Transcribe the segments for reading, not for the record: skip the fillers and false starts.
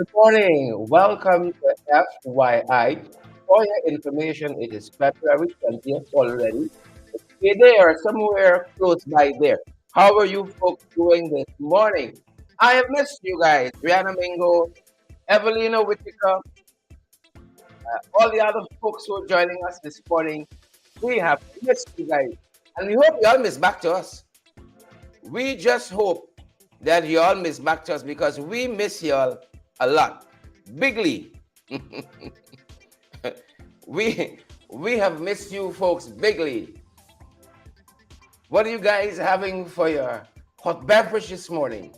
Good morning. Welcome to FYI. For your information, it is February 20th already. Stay there, somewhere close by there. How are you folks doing this morning? I have missed you guys. Rihanna Mingo, Evelina Whitaker, all the other folks who are joining us this morning. We have missed you guys. And we hope you all miss back to us. We just hope that you all miss back to us because we miss y'all a lot. Bigly. we we have missed you folks bigly. What are you guys having for your hot beverage this morning?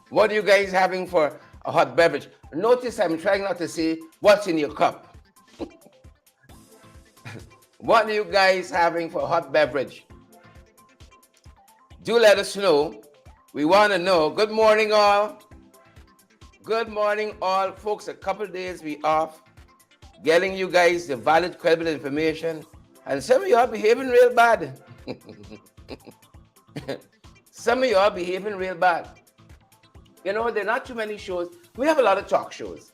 What are you guys having for a hot beverage? Notice I'm trying not to say what's in your cup. What are you guys having for a hot beverage? Do let us know. We want to know. Good morning, all. Good morning, all. Folks, a couple of days we off, getting you guys the valid, credible information. And some of y'all behaving real bad. Some of y'all behaving real bad. You know, there are not too many shows. We have a lot of talk shows.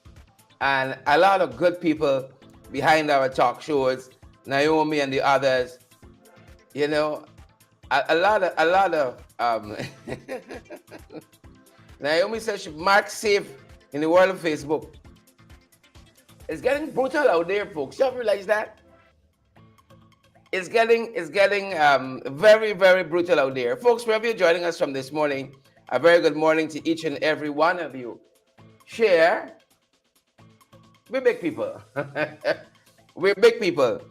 And a lot of good people behind our talk shows. Naomi and the others. You know, a lot of Naomi says she marks safe in the world of Facebook. It's getting brutal out there, folks. You realize that? It's getting very, very brutal out there. Folks, wherever you're joining us from this morning, a very good morning to each and every one of you. Share. We're big people. We're big people.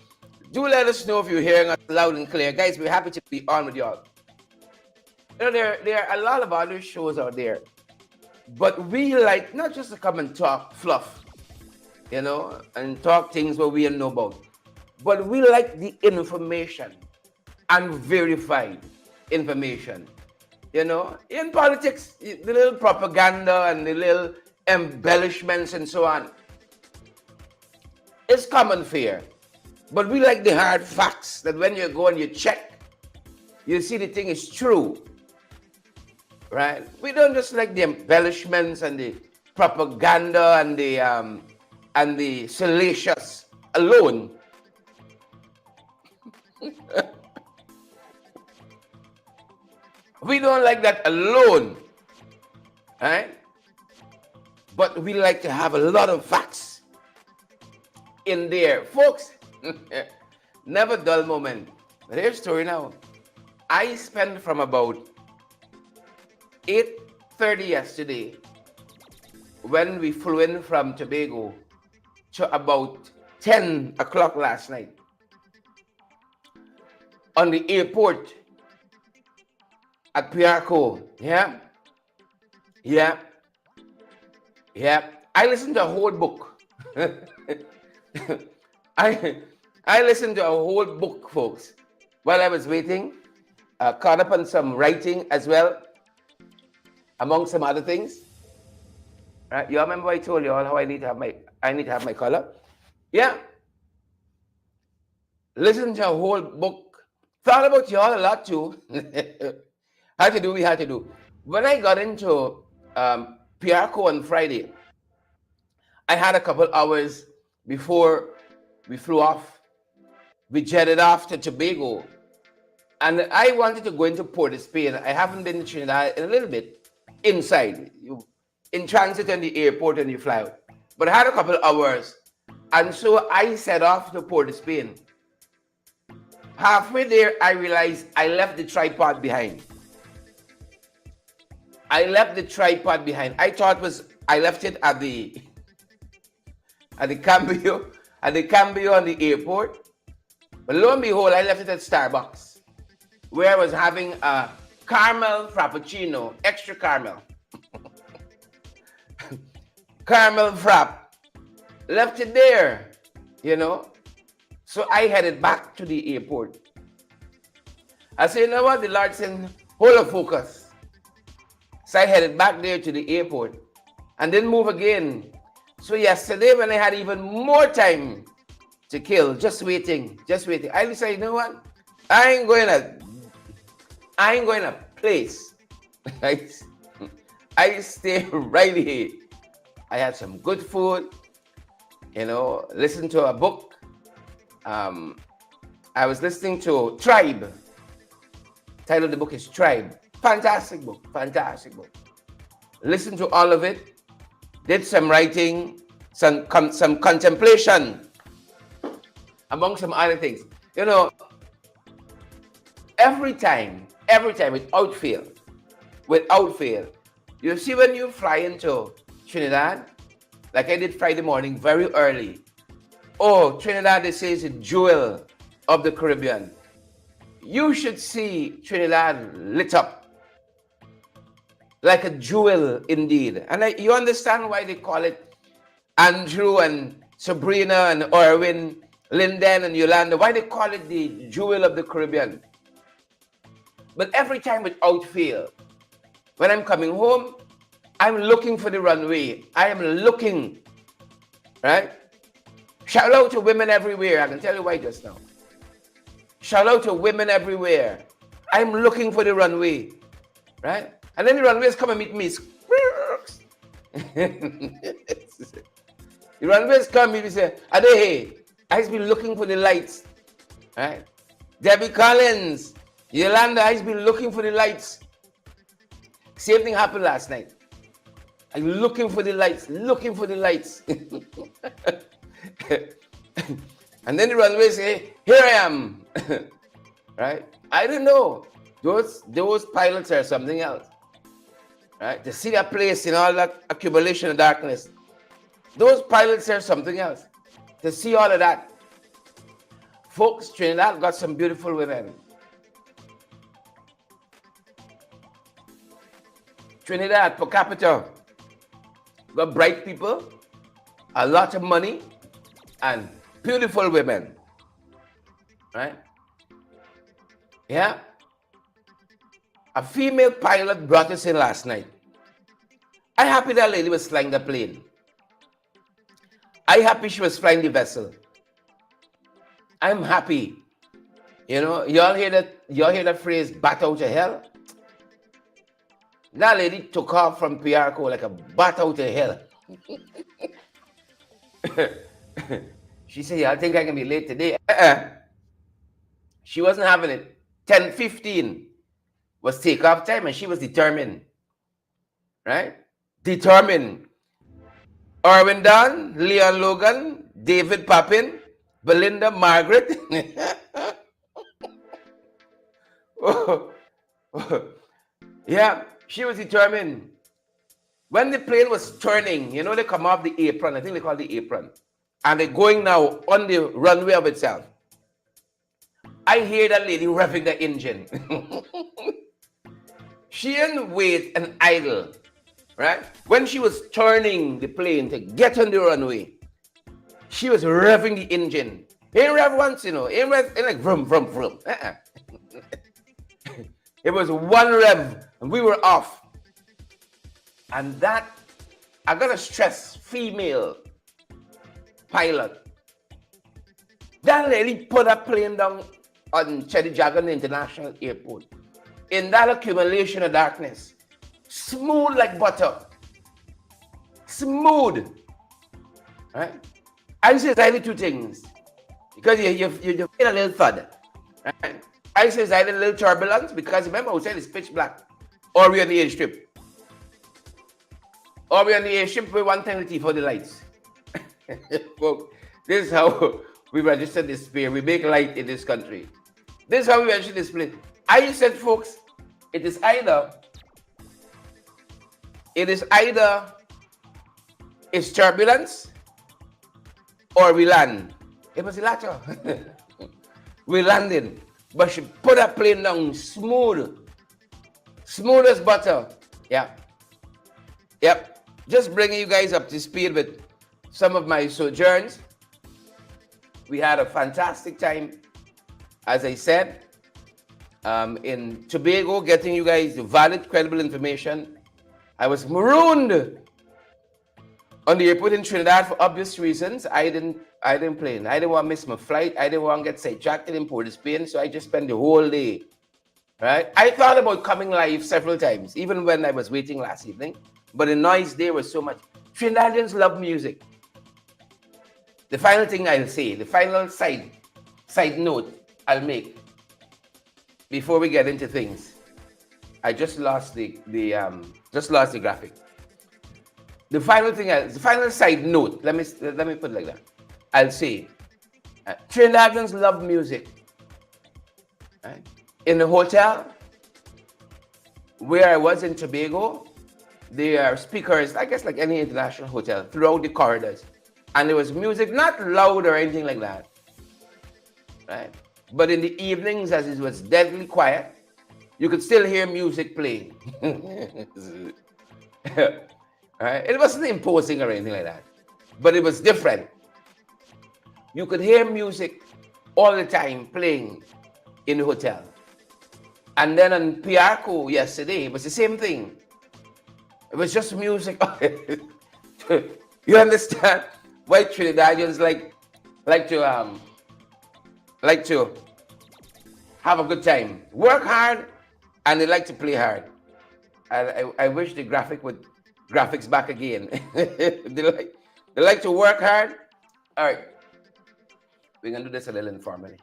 Do let us know if you're hearing us loud and clear. Guys, we're happy to be on with y'all. You know, there are a lot of other shows out there. But we like not just to come and talk fluff, you know, and talk things what we don't know about. But we like the information and verified information. You know, in politics, the little propaganda and the little embellishments and so on, it's common fare. But we like the hard facts that when you go and you check, you see the thing is true. Right? We don't just like the embellishments and the propaganda and the salacious alone. We don't like that alone. Right? But we like to have a lot of facts in there. Folks, never dull moment. But here's the story now. I spent from about 8:30 yesterday when we flew in from Tobago to about 10 o'clock last night on the airport at Piarco. Yeah. I listened to a whole book. I listened to a whole book, folks, while I was waiting. Caught up on some writing as well, among some other things. Right? You remember I told you all how I need to have my color? Yeah. Listen to a whole book. Thought about you all a lot too. Had to do. When I got into Piarco on Friday, I had a couple hours before we flew off. We jetted off to Tobago. And I wanted to go into Port of Spain. I haven't been to Trinidad in a little bit. Inside. You in transit in the airport and you fly out. But I had a couple hours. And so I set off to Port of Spain. Halfway there, I realized I left the tripod behind. I left I left it at the Cambio on the airport. But lo and behold, I left it at Starbucks, where I was having a caramel frappuccino, extra caramel. Caramel frap. Left it there, you know. So I headed back to the airport. I said, you know what? The Lord said, hold up, focus. So I headed back there to the airport and then move again. So yesterday, when I had even more time to kill, just waiting, I decided, you know what? I ain't going to place. I stay right here. I had some good food, listen to a book. I was listening to Tribe. Title of the book is Tribe. Fantastic book. Listen to all of it. Did some writing, some contemplation, among some other things. Every time, without fail, you see when you fly into Trinidad, like I did Friday morning, very early. Oh, Trinidad, they say, is a jewel of the Caribbean. You should see Trinidad lit up like a jewel indeed. And you understand why they call it Andrew and Sabrina and Orwin, Linden and Yolanda, why they call it the jewel of the Caribbean. But every time without fail, when I'm coming home, I'm looking for the runway. I am looking, right? Shout out to women everywhere. I can tell you why just now. Shout out to women everywhere. I'm looking for the runway, right? And then the runways come and meet me. The runways come and say, Ade, I've been looking for the lights, right? Debbie Collins, Yolanda, I've been looking for the lights. Same thing happened last night. I'm looking for the lights. And then the runway say, here I am. Right? I don't know. Those pilots are something else. Right? To see that place in all that accumulation of darkness. Those pilots are something else. To see all of that. Folks, Trinidad got some beautiful women. Trinidad per capita got bright people, a lot of money, and beautiful women. Right? Yeah. A female pilot brought us in last night. I'm happy that lady was flying the plane. I'm happy she was flying the vessel. I'm happy. Y'all hear that phrase, bat out of hell? That lady took off from PRCO like a bat out of hell. She said, I think I can be late today. She wasn't having it. 10:15 was takeoff time and she was determined. Right? Determined. Erwin Don, Leon Logan, David Papin, Belinda Margaret. Yeah, she was determined. When the plane was turning, they come off the apron. I think they call it the apron. And they're going now on the runway of itself. I hear that lady revving the engine. She didn't wait and idle, right? When she was turning the plane to get on the runway, she was revving the engine. Ain't rev once, ain't like vroom, vroom, vroom. It was one rev and we were off. And that, I gotta stress, female pilot. That lady put a plane down on Chedijagan International Airport in that accumulation of darkness. Smooth like butter. Smooth. Right? I say it's either two things. Because you feel a little thud. Right? I say it's either a little turbulence because remember outside it's pitch black. Or we're on the airstrip. Or we're on the airstrip with one time for the lights. Well, this is how we register this plane. We make light in this country. This is how we register this plane. I said, folks, it is either it's turbulence or we land. It was the latter. We landed. But she put that plane down smooth. Smooth as butter. Yeah. Yep. Just bringing you guys up to speed with some of my sojourns. We had a fantastic time, as I said, in Tobago, getting you guys the valid, credible information. I was marooned on the airport in Trinidad for obvious reasons. I didn't plane. I didn't want to miss my flight. I didn't want to get sidetracked in Port of Spain, so I just spent the whole day. Right? I thought about coming live several times, even when I was waiting last evening. But the noise there was so much. Trinidadians love music. The final thing I'll say, the final side note I'll make before we get into things. I just lost the graphic. The final side note. Let me put it like that. I'll say, Trinidadians love music. Right? In the hotel where I was in Tobago, there are speakers, I guess like any international hotel, throughout the corridors. And there was music, not loud or anything like that. Right? But in the evenings, as it was deadly quiet, you could still hear music playing. Right? It wasn't imposing or anything like that. But it was different. You could hear music all the time playing in the hotel. And then on Piarco yesterday, it was the same thing. It was just music. You understand why Trinidadians like to have a good time, work hard, and they like to play hard. I wish the graphics back again. they like to work hard. All right, we're gonna do this a little informally.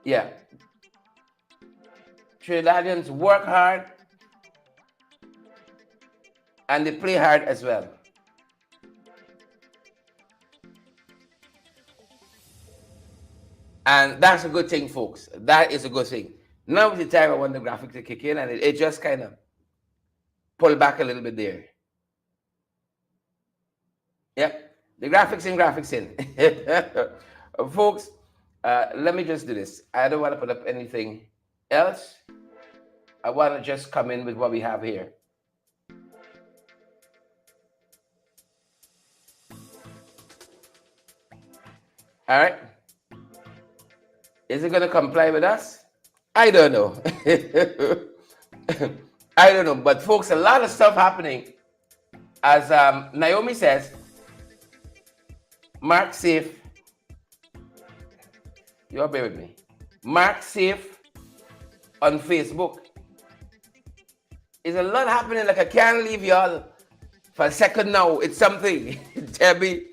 Yeah, Trinidadians work hard and they play hard as well. And that's a good thing, folks. That is a good thing. Now is the time I want the graphic to kick in, and it just kind of pull back a little bit there. Yep, the graphics in. Folks, let me just do this. I don't want to put up anything else. I want to just come in with what we have here. All right. Is it going to comply with us? I don't know. I don't know. But folks, a lot of stuff happening. As Naomi says, mark safe. You'll bear with me. Mark safe on Facebook. There's a lot happening. Like I can't leave y'all for a second now. It's something. Debbie,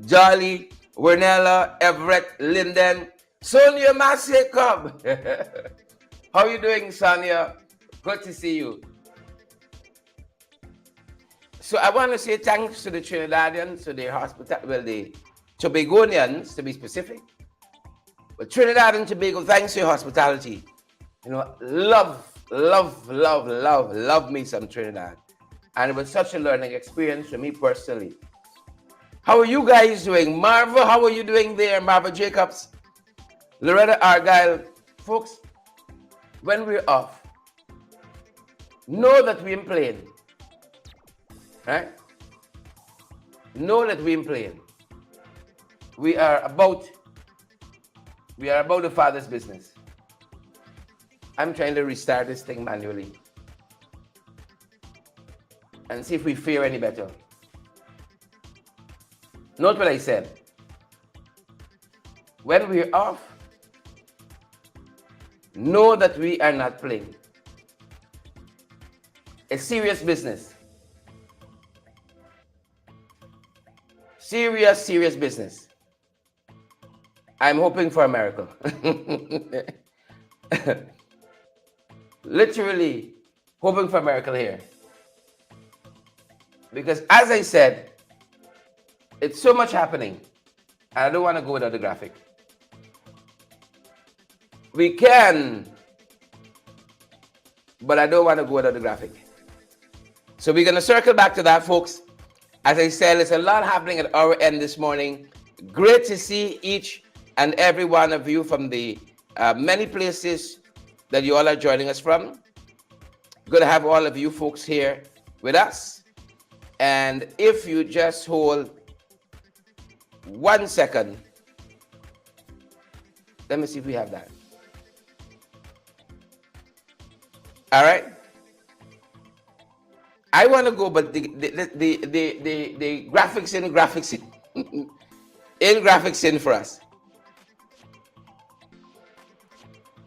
Jolly, Wernella, Everett, Linden, Sonia Masekub. How are you doing, Sonia? Good to see you. So I want to say thanks to the Trinidadians, to the the Tobagonians, to be specific. But Trinidad and Tobago, thanks for your hospitality. You know, love me some Trinidad. And it was such a learning experience for me personally. How are you guys doing? Marva, how are you doing there? Marva Jacobs, Loretta Argyle. Folks, when we're off, know that we're playing. Right? Know that we're playing. We are about the Father's business. I'm trying to restart this thing manually and see if we fare any better. Note what I said. When we're off, know that we are not playing. It's serious business. Serious business. I'm hoping for a miracle. Literally hoping for a miracle here. Because as I said, it's so much happening. And I don't want to go without the graphic. We can, but I don't want to go without the graphic. So we're going to circle back to that, folks. As I said, there's a lot happening at our end this morning. Great to see each and every one of you from the many places that you all are joining us from. Good to have all of you folks here with us. And if you just hold 1 second, let me see if we have that. All right. I want to go, but the graphics in for us.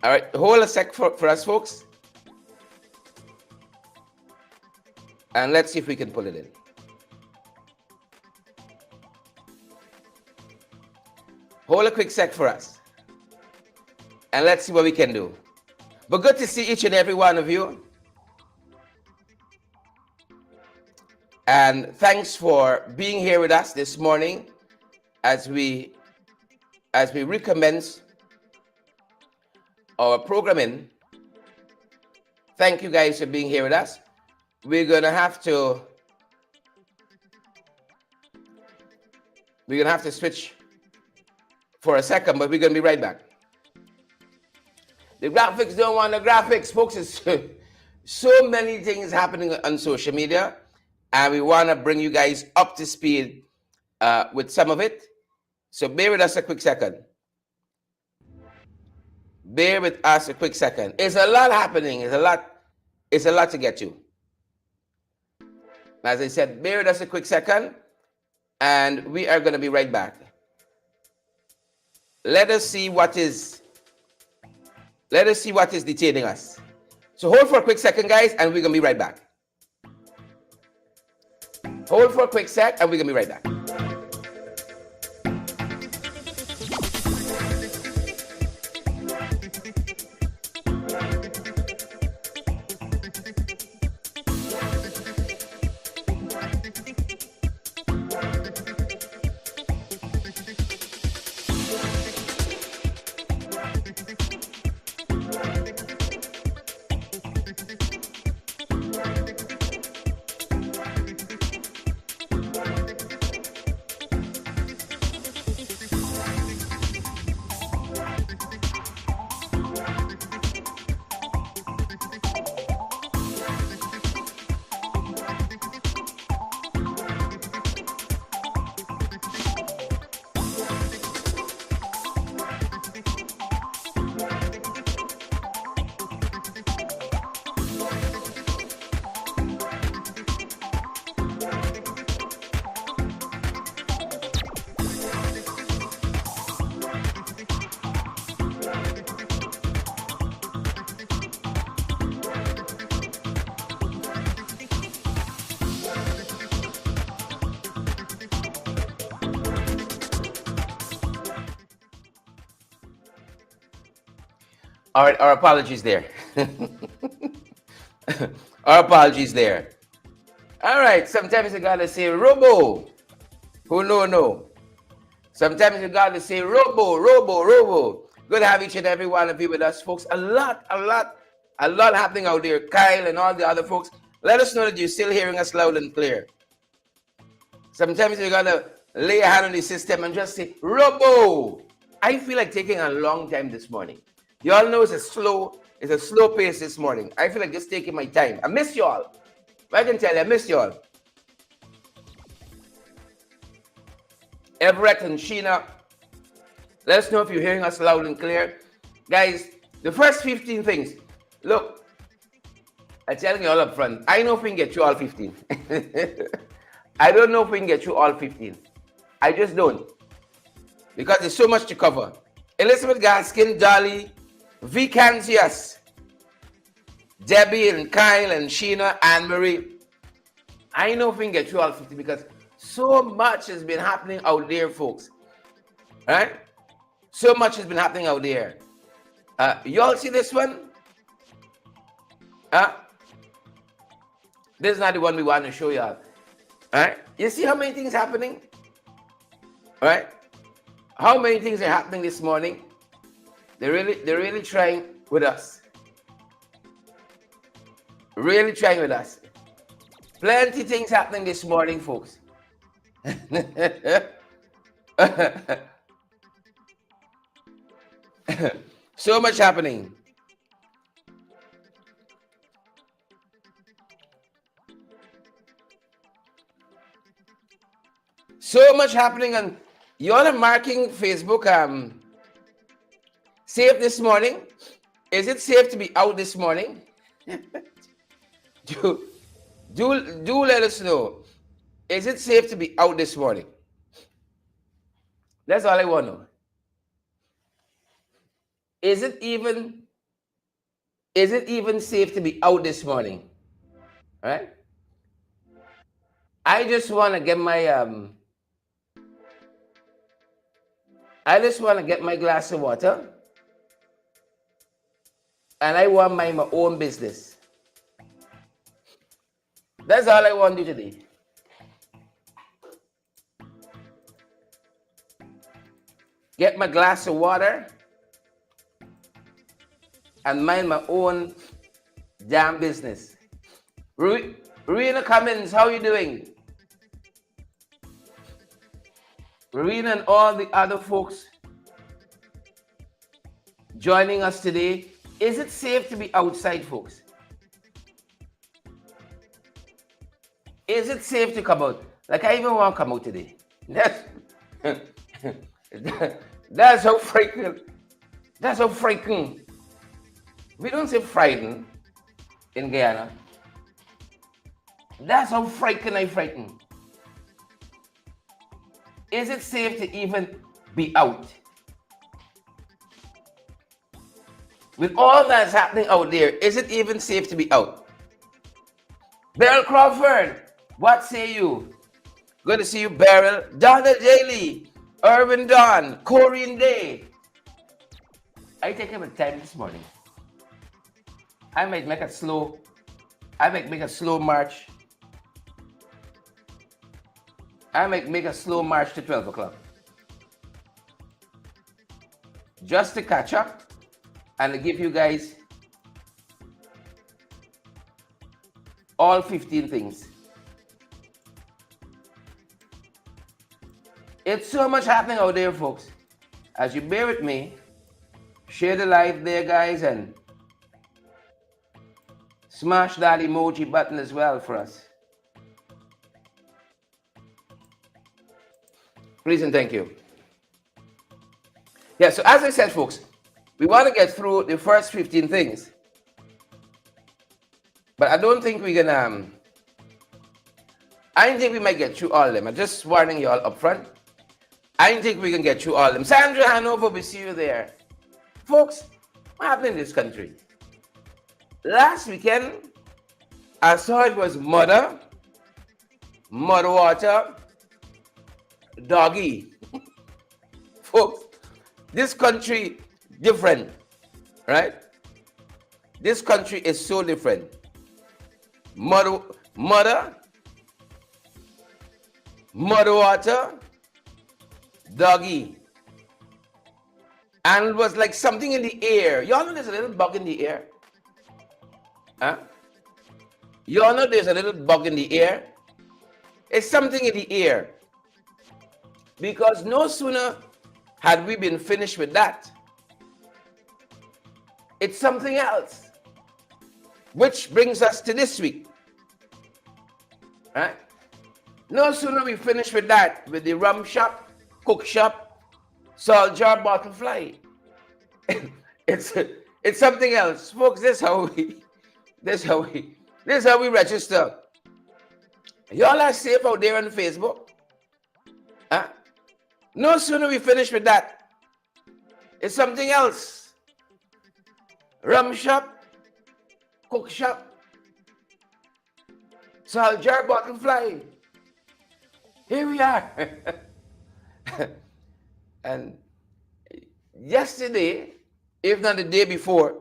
All right, hold a sec for us, folks. And let's see if we can pull it in. Hold a quick sec for us. And let's see what we can do. But good to see each and every one of you. And thanks for being here with us this morning as we recommence our programming. Thank you guys for being here with us. We're gonna have to switch for a second, but we're gonna be right back. The graphics don't want the graphics, folks. It's so many things happening on social media, and we want to bring you guys up to speed with some of it. So bear with us a quick second. Bear with us a quick second. It's a lot happening. It's a lot to get to. As I said, bear with us a quick second, and we are going to be right back. Let us see what is detaining us. So hold for a quick second, guys, and we're going to be right back. Hold for a quick sec, and we're going to be right back. Our apologies there. Our apologies there. All right, sometimes you gotta say robo. Who no. Sometimes you gotta say robo. Good to have each and every one of you with us, folks. A lot happening out there. Kyle and all the other folks. Let us know that you're still hearing us loud and clear. Sometimes you gotta lay a hand on the system and just say robo. I feel like taking a long time this morning. You all know it's a slow pace this morning. I feel like just taking my time. I miss you all. I can tell you, I miss you all. Everett and Sheena, let us know if you're hearing us loud and clear. Guys, the first 15 things. Look, I'm telling you all up front, I know if we can get you all 15. I don't know if we can get you all 15. I just don't. Because there's so much to cover. Elizabeth Gaskin, Dolly, Vicancius, Debbie and Kyle and Sheena, Anne-Marie. I know if we can get you all 50 because so much has been happening out there, folks. All right? So much has been happening out there. You all see this one? This is not the one we want to show you all. All right? You see how many things happening? All right? How many things are happening this morning? They're really trying with us. Really trying with us. Plenty things happening this morning, folks. So much happening. So much happening, and you all are marking Facebook safe this morning. Is it safe to be out this morning? do let us know. Is it safe to be out this morning? That's all I want to know. Is it even safe to be out this morning? All right? I just want to get my glass of water, and I want my own business. That's all I want to do today. Get my glass of water and mind my own damn business. Rowena Cummins, how you doing? Rowena and all the other folks joining us today. Is it safe to be outside, folks? Is it safe to come out? Like, I even want to come out today. That's how frightening. That's how frightening. We don't say frightened in Guyana. That's how frightened. Is it safe to even be out? With all that's happening out there, is it even safe to be out? Beryl Crawford, what say you? Good to see you, Beryl. Donna Daly, Irvin Don, Corinne Day. I take him a time this morning. I might make a slow march. I might make a slow march to 12 o'clock. Just to catch up and to give you guys all 15 things. It's so much happening out there, folks. As you bear with me, share the live there, guys, and smash that emoji button as well for us. Please and thank you. Yeah, so as I said, folks, we want to get through the first 15 things. But I don't think we're gonna, I don't think we might get through all of them. I'm just warning you all up front. I don't think we can get through all of them. Sandra Hanover, we see you there. Folks, what happened in this country? Last weekend, I saw it was mother water, doggy. Folks, this country different, right? This country is so different. Mother water, doggy. And it was like something in the air. Y'all know there's a little bug in the air? Huh? Y'all know there's a little bug in the air? It's something in the air. Because no sooner had we been finished with that, it's something else. Which brings us to this week. Right? No sooner we finish with that, with the rum shop, cook shop, salt jar, bottle fly. It's something else. Folks, this is how we register. Y'all are safe out there on Facebook. Huh? No sooner we finish with that, it's something else. Rum shop, cook shop, salt jar, bottle fly. Here we are. And yesterday, if not the day before,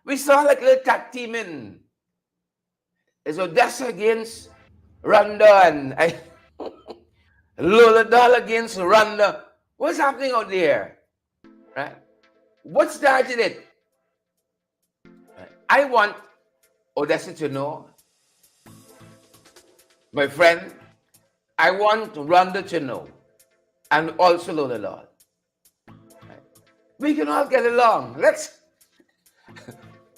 we saw like a little tag team in. It's Odessa against Rwanda and Lola Doll against Rwanda. What's happening out there? Right? What started it? I want Odessa to know, my friend, I want Rwanda to know, and also Lola Doll. Right? We can all get along. Let's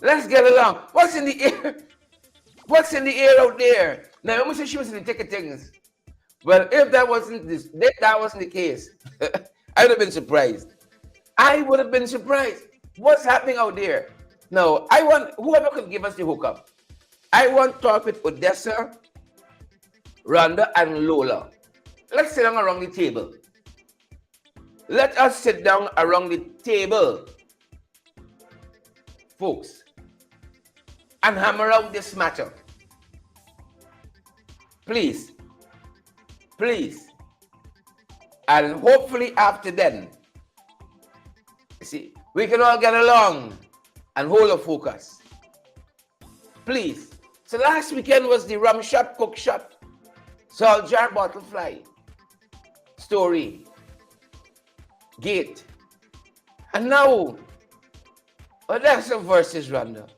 get along. What's in the air? What's in the air out there? Now, Naomi said she was in the ticket things. Well, if that wasn't the case, I would have been surprised. I would have been surprised. What's happening out there? No, I want whoever could give us the hookup. I want to talk with Odessa, Rwanda, and Lola. Let's sit down around the table. Let us sit down around the table, folks, and hammer out this matter. Please, please. And hopefully after then, you see, we can all get along and hold a focus. Please. So last weekend was the rum shop, cook shop, salt jar, bottle fly story, gate. And now, Odessa versus Rwanda.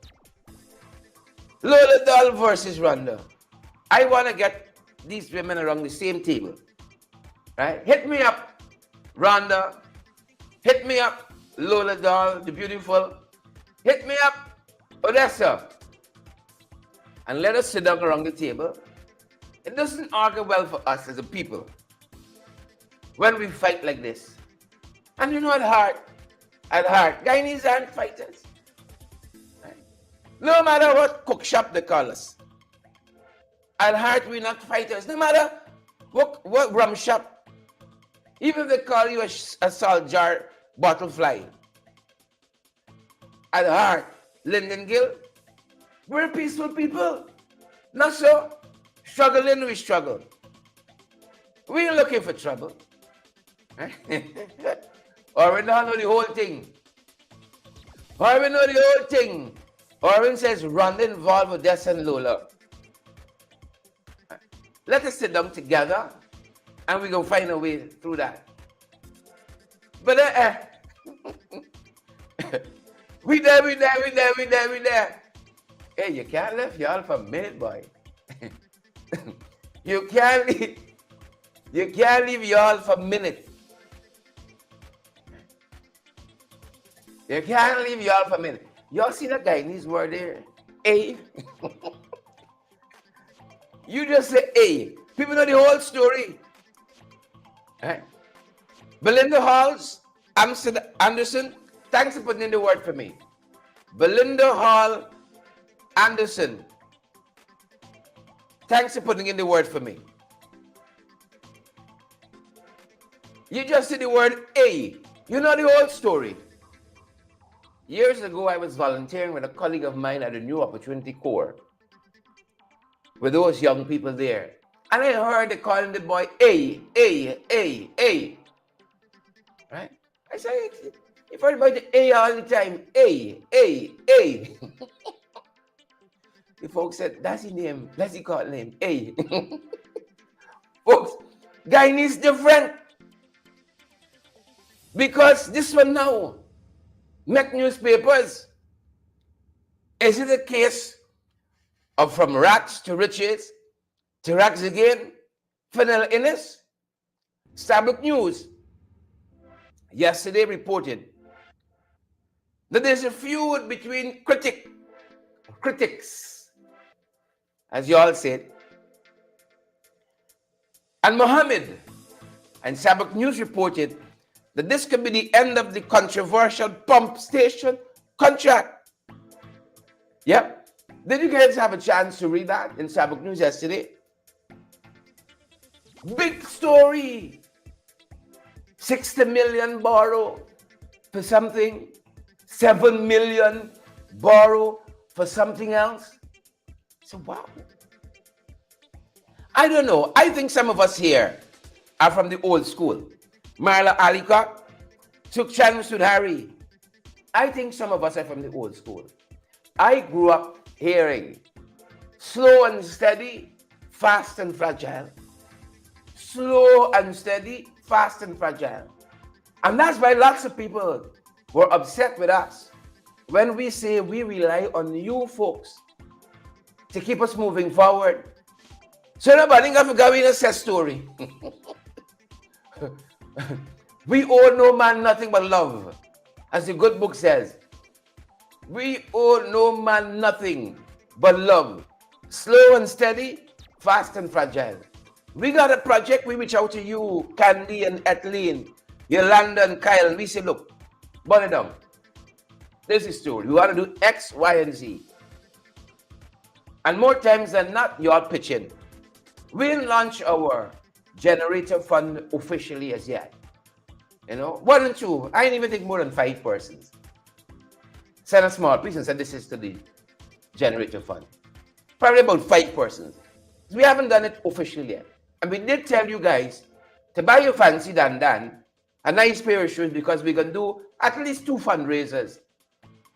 Lola Doll versus Rwanda. I want to get these women around the same table. Right? Hit me up, Rhonda. Hit me up, Lola Doll, the beautiful. Hit me up, Odessa. And let us sit down around the table. It doesn't argue well for us as a people when we fight like this. And you know, at heart, Guyanese aren't fighters. Right? No matter what cook shop they call us. At heart, we're not fighters. No matter what rum shop. Even if they call you a salt jar bottle fly. At heart, Lyndon Gill, we're peaceful people. Not so. Struggling, we struggle. We ain't looking for trouble. Or we don't know the whole thing. Or we know the whole thing. Orwin says, Rwanda involved Odessa and Lola. Let us sit down together and we go find a way through that. But we there. Hey, you can't leave y'all for a minute, boy. You can't leave y'all for a minute. You can't leave y'all for a minute. Y'all see that Guyanese word there? A. You just say A. People know the whole story. Right? Belinda Halls, Anderson, thanks for putting in the word for me. Belinda Hall Anderson, thanks for putting in the word for me. You just see the word A. You know the whole story. Years ago, I was volunteering with a colleague of mine at the New Opportunity Corps with those young people there. And I heard they calling the boy A. Right? I said, you've heard about the A all the time. A. The folks said, that's his name. That's his call name. A. Folks, Guyanese different. Because this one now, make newspapers. Is it a case of from rats to riches, to rags again, Fennel Innes? Starbuck News yesterday reported that there's a feud between critics, as you all said, and Mohammed. And Starbuck News reported that this could be the end of the controversial pump station contract. Yep. Did you guys have a chance to read that in Starbuck News yesterday? Big story. 60 million borrow for something. 7 million borrow for something else. So wow. I don't know. I think some of us here are from the old school. Marla Alicock, Sukshan Sudhari. I think some of us are from the old school. I grew up hearing slow and steady, fast and fragile. Slow and steady, fast and fragile. And that's why lots of people were upset with us when we say we rely on you folks to keep us moving forward. So nobody got to go in a set story. We owe no man nothing but love, as the good book says. We owe no man nothing but love. Slow and steady, fast and fragile. We got a project, we reach out to you, Candy and Ethelene, Yolanda and Kyle, and we say, look, burn it down. This is the story. We want to do X, Y, and Z. And more times than not, you all pitch in. We didn't launch our generator fund officially as yet. You know, 1 and 2, I didn't even think more than 5 persons. Send a small piece and said this is to the generator fund. Probably about 5 persons. We haven't done it officially yet. And we did tell you guys to buy your fancy Dan, a nice pair of shoes, because we're going to do at least 2 fundraisers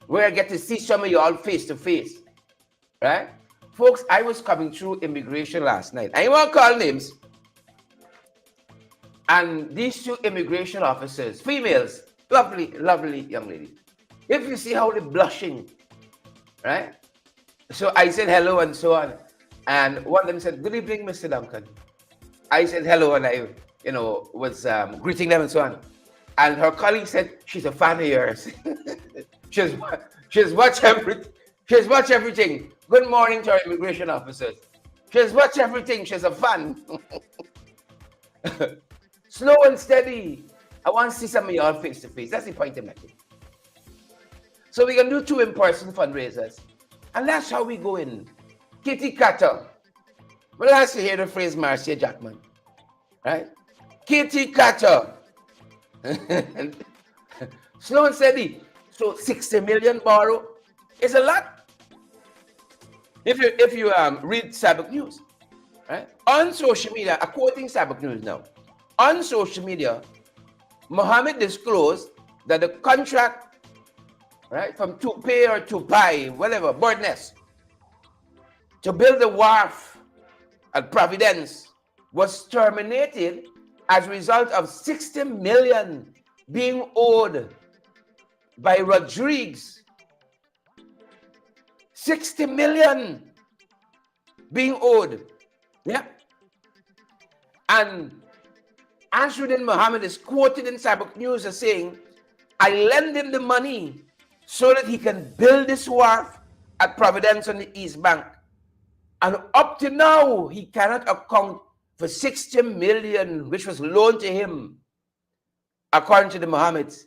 where I get to see some of you all face to face. Right? Folks, I was coming through immigration last night. I won't call names. And these 2 immigration officers, females, lovely, lovely young ladies. If you see how they're blushing, right? So I said hello and so on. And one of them said, "Good evening, Mr. Duncan." I said hello and I, was greeting them and so on. And her colleague said, "She's a fan of yours." she's watched everything. Good morning to our immigration officers. She's watched everything. She's a fan. Slow and steady. I want to see some of y'all face to face. That's the point I'm making. So we're going to do 2 in-person fundraisers. And that's how we go in. Kitty Cutter. Well, that's to hear the phrase Marcia Jackman. Right? Kitty Cutter. Slow and steady. So 60 million borrow is a lot. If you read Sabbath News, right? On social media, I'm quoting Sabbath News now. On social media, Mohammed disclosed that the contract, right, from Tupai or Tupai, whatever, Bird Nest, to build the wharf at Providence was terminated as a result of 60 million being owed by Rodriguez. 60 million being owed. Yeah. And Ansruddin Mohammed is quoted in Sabbath News as saying, "I lend him the money so that he can build this wharf at Providence on the East Bank. And up to now, he cannot account for 60 million, which was loaned to him, according to the Mohammeds."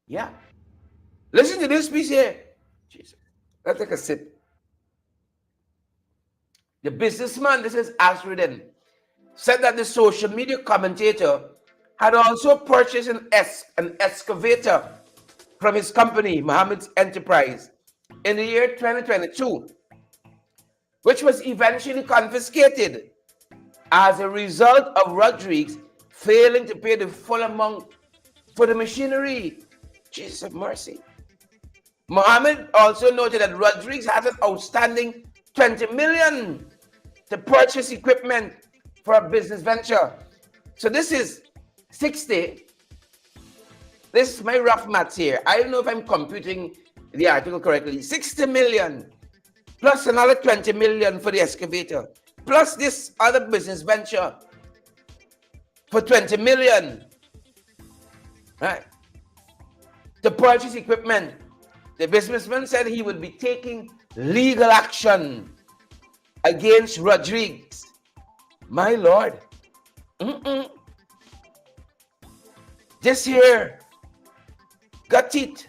Yeah. Listen to this piece here. Jesus. Let's take a sip. The businessman, this is Ansruddin, said that the social media commentator had also purchased an excavator from his company, Mohammed's Enterprise, in the year 2022, which was eventually confiscated as a result of Rodriguez failing to pay the full amount for the machinery. Jesus have mercy. Mohammed also noted that Rodriguez has an outstanding 20 million to purchase equipment for a business venture. So this is 60. This is my rough maths here. I don't know if I'm computing the article correctly. 60 million plus another 20 million for the excavator, plus this other business venture for 20 million, right? To purchase equipment. The businessman said he would be taking legal action against Rodriguez. My Lord. This year got it.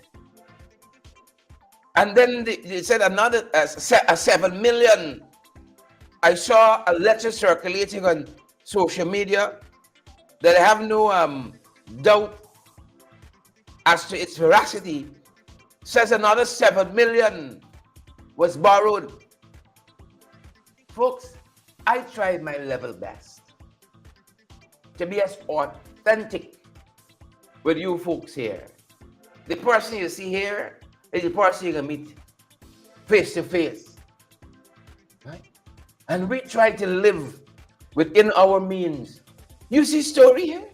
And then they said another 7 million. I saw a letter circulating on social media that I have no doubt as to its veracity. Says another 7 million was borrowed. Folks, I tried my level best to be as authentic with you folks here. The person you see here is the person you're going to meet face to face. Right? And we try to live within our means. You see story here?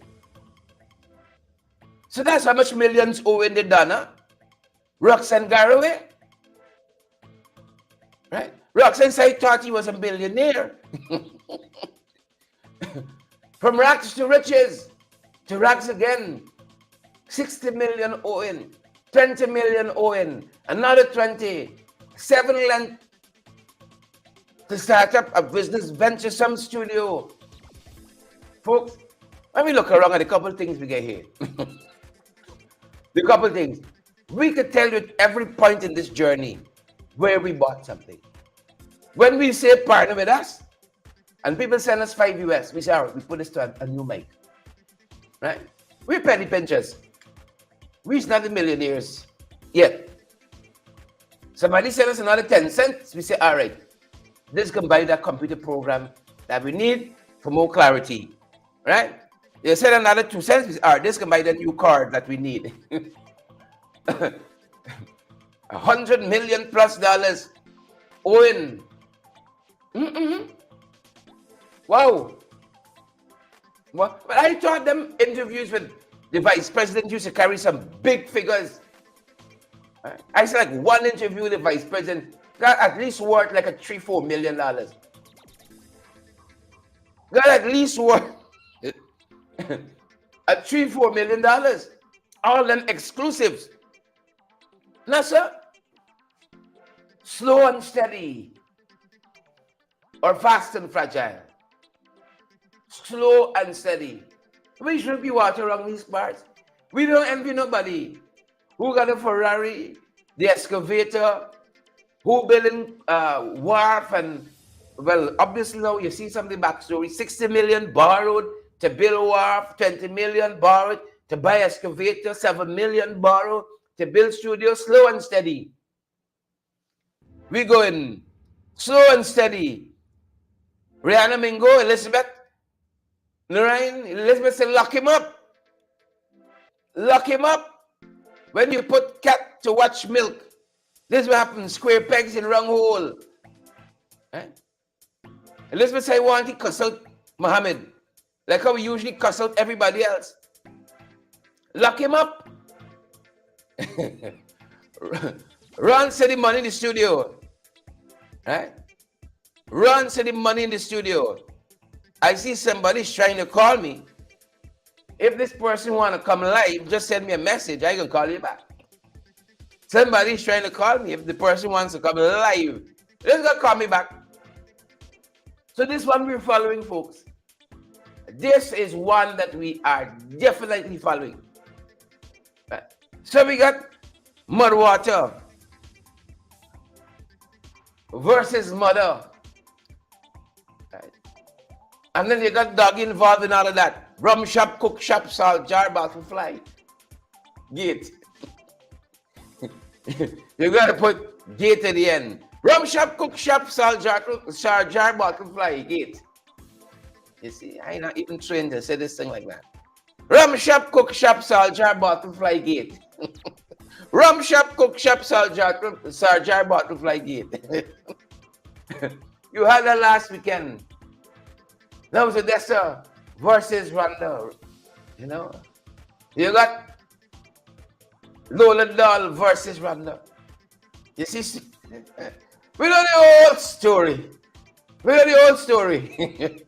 So that's how much millions owe in the Donna. Roxanne Garraway. Right? Roxanne said thought he was a billionaire. From rags to riches, to rags again. 60 million owing, 20 million owing, another 20, 7 lent to start up a business venture, some studio. Folks, let me look around at a couple of things we get here. The couple of things. We could tell you at every point in this journey where we bought something. When we say partner with us, and people send us $5 US, we say, all right, we put this to a new mic. Right? We're penny pinchers. We're not the millionaires yet. Somebody send us another 10 cents, we say, all right, This can buy that computer program that we need for more clarity, right? You said another 2 cents. This can buy the new card that we need. $100 million plus owing. Wow. Well, but I thought them interviews with the vice president used to carry some big figures. I said like one interview with the vice president got at least worth like a $3-4 million. Got at least worth a $3-4 million. All them exclusives. Now, sir, slow and steady or fast and fragile. Slow and steady. We should be watching around these parts. We don't envy nobody. Who got a Ferrari, the excavator, who building wharf, and well, obviously now you see some of the backstory. 60 million borrowed to build wharf, 20 million borrowed to buy excavator, 7 million borrowed to build studio. Slow and steady. We going slow and steady. Rihanna Mingo, Elizabeth, Narayan, Elizabeth said, lock him up. Lock him up. When you put cat to watch milk, this will happen. Square pegs in wrong hole. Right? Elizabeth said, I want to cuss out Muhammad, like how we usually cuss out everybody else. Lock him up. Ron said the money in the studio. Right? Ron said the money in the studio. I see somebody's trying to call me. If this person want to come live, just send me a message. I can call you back. Somebody's trying to call me. If the person wants to come live, just gonna call me back. So this one we're following, folks. This is one that we are definitely following. Right. So we got Mudwater versus Mother. Right. And then you got dog involved in all of that. Rum shop, cook shop, salt jar, butterfly. Gate. You gotta put gate at the end. Rum shop, cook shop, salt jar, butterfly, gate. You see, I ain't not even trained to say this thing like that. Rum shop, cook shop, salt jar, butterfly, gate. Rum shop, cook shop, salt jar, butterfly, gate. You had that last weekend. That was Odessa versus Rwanda. You know, you got Lola Doll versus Rwanda. You see, we know the old story. We know the old story.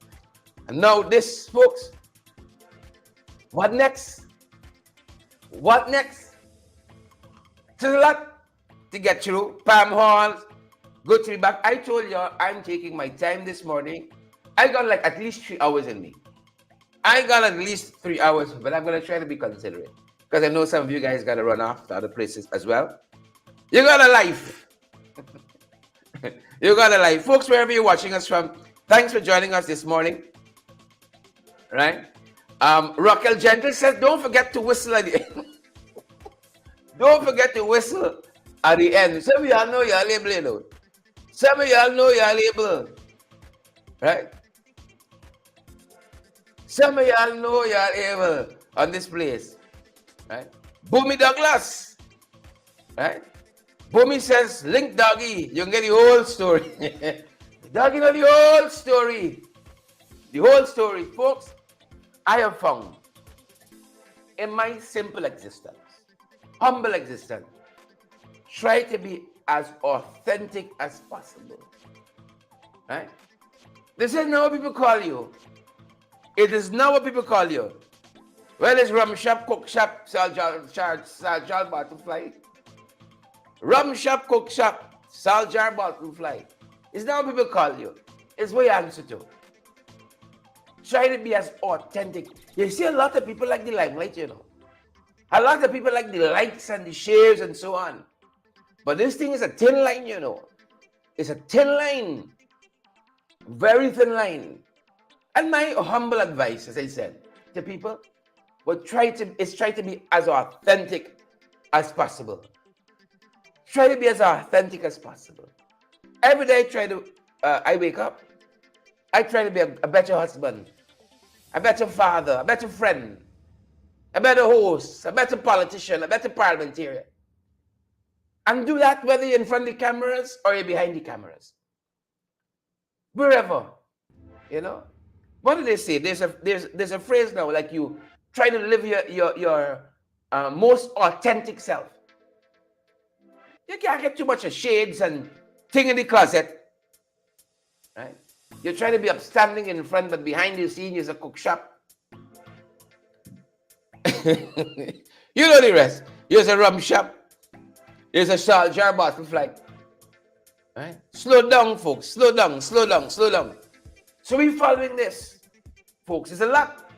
And now this, folks. What next? What next? There's a lot to get through. Palm Halls, go to the back. I told you I'm taking my time this morning. I got like at least 3 hours in me. I got at least 3 hours, but I'm going to try to be considerate. Because I know some of you guys got to run off to other places as well. You got a life. You got a life. Folks, wherever you're watching us from, thanks for joining us this morning. Right? Raquel Gentle says, don't forget to whistle at the end. Don't forget to whistle at the end. Some of y'all know you're labeled, though. Some of y'all know you're labeled. Right? Some of y'all know you're able on this place. Right? Boomy Douglas. Right? Boomy says, link doggy. You can get the whole story. Doggy know the whole story. The whole story. Folks, I have found in my simple existence, humble existence, try to be as authentic as possible. Right? This is not what people call you. It is not what people call you. Well, it's rum shop, cook shop, salt jar, butterfly. Rum shop, cook shop, salt jar, butterfly. It's not what people call you. It's what you answer to. Try to be as authentic. You see a lot of people like the limelight, you know. A lot of people like the likes and the shares and so on. But this thing is a thin line, you know. It's a thin line. Very thin line. And my humble advice, as I said, to people, but try to be as authentic as possible. Try to be as authentic as possible. Every day, try to I wake up, I try to be a better husband, a better father, a better friend, a better host, a better politician, a better parliamentarian. And do that whether you're in front of the cameras or you're behind the cameras. Wherever, you know. What do they say? There's a phrase now, like you try to live your most authentic self. You can't get too much of shades and thing in the closet, right? You're trying to be upstanding in front, but behind the scene is a cook shop. You know the rest. Here's a rum shop. Here's a salt jar bottle flight. Right? Slow down, folks. Slow down, slow down, slow down. So we're following this, folks. It's a lot.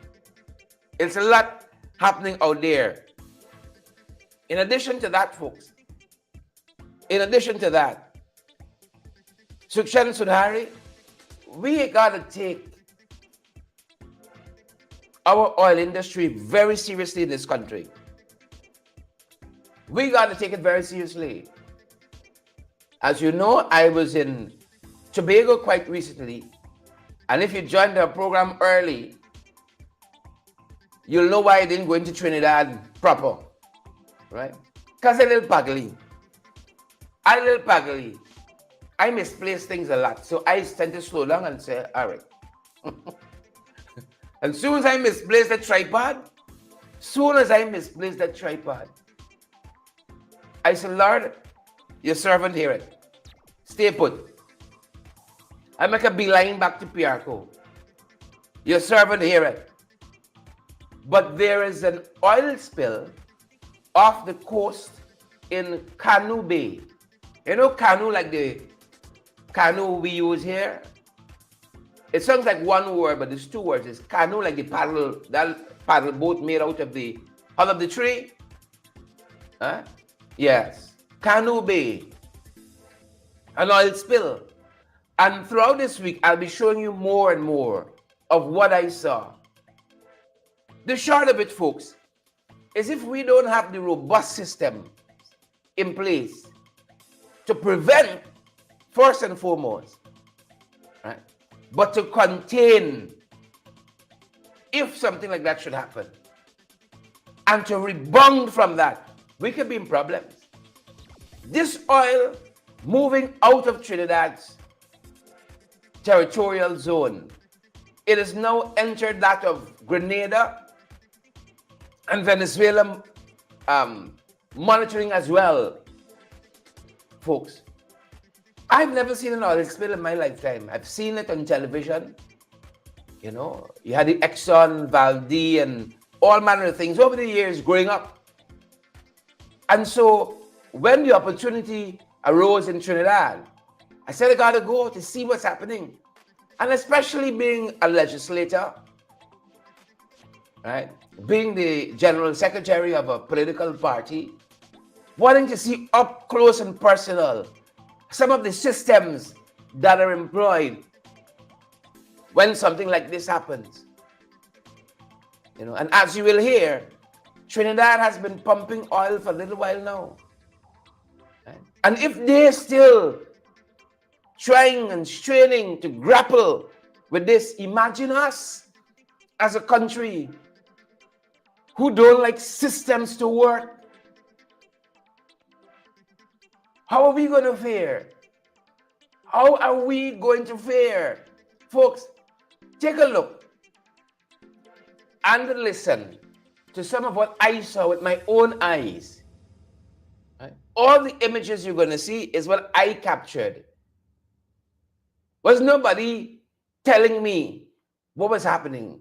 It's a lot happening out there. In addition to that, folks, in addition to that, Sukshan Sudhari, we got to take our oil industry very seriously in this country. We got to take it very seriously. As you know, I was in Tobago quite recently, and if you joined our program early, you'll know why I didn't go into Trinidad proper, right? Because I'm a little paggly. I misplace things a lot, so I tend to slow down and say, all right. And soon as I misplace the tripod, I said, Lord, your servant hear it. Stay put. I make a beeline back to Piarco. Your servant hear it. But there is an oil spill off the coast in Canoe Bay. You know canoe, like the canoe we use here? It sounds like one word, but it's two words. It's canoe, like the paddle, that paddle boat made out of the hull of the tree. Huh? Yes. Canoe Bay. An oil spill. And throughout this week, I'll be showing you more and more of what I saw. The short of it, folks, is if we don't have the robust system in place to prevent, first and foremost, right, but to contain if something like that should happen, and to rebound from that, we could be in problems. This oil moving out of Trinidad's territorial zone, it has now entered that of Grenada and Venezuela, monitoring as well, folks. I've never seen an oil spill in my lifetime. I've seen it on television. You know, you had the Exxon, Valdez, and all manner of things over the years growing up. And so when the opportunity arose in Trinidad, I said I gotta go to see what's happening. And especially being a legislator, right? Being the general secretary of a political party, wanting to see up close and personal some of the systems that are employed when something like this happens. You know, and as you will hear, Trinidad has been pumping oil for a little while now. Right? And if they're still trying and straining to grapple with this, imagine us as a country who don't like systems to work. How are we going to fare? How are we going to fare? Folks, take a look and listen to some of what I saw with my own eyes. Right? All the images you're going to see is what I captured. Was nobody telling me what was happening.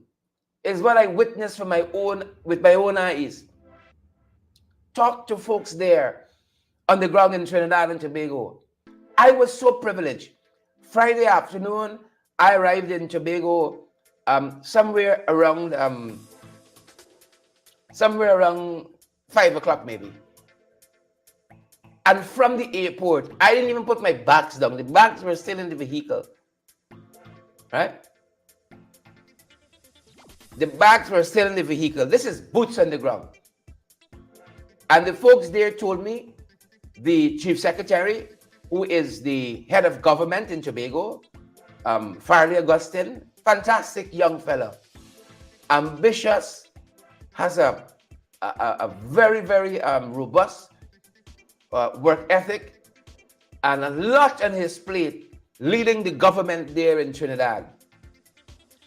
It's what I witnessed with my own eyes. Talk to folks there on the ground in Trinidad and Tobago. I was so privileged. Friday afternoon, I arrived in Tobago somewhere around 5 o'clock maybe. And from the airport, I didn't even put my bags down. The bags were still in the vehicle. Right? The bags were still in the vehicle. This is boots on the ground. And the folks there told me, the chief secretary, who is the head of government in Tobago, Farley Augustine, fantastic young fella, ambitious, has a very, very robust work ethic, and a lot on his plate leading the government there in Trinidad.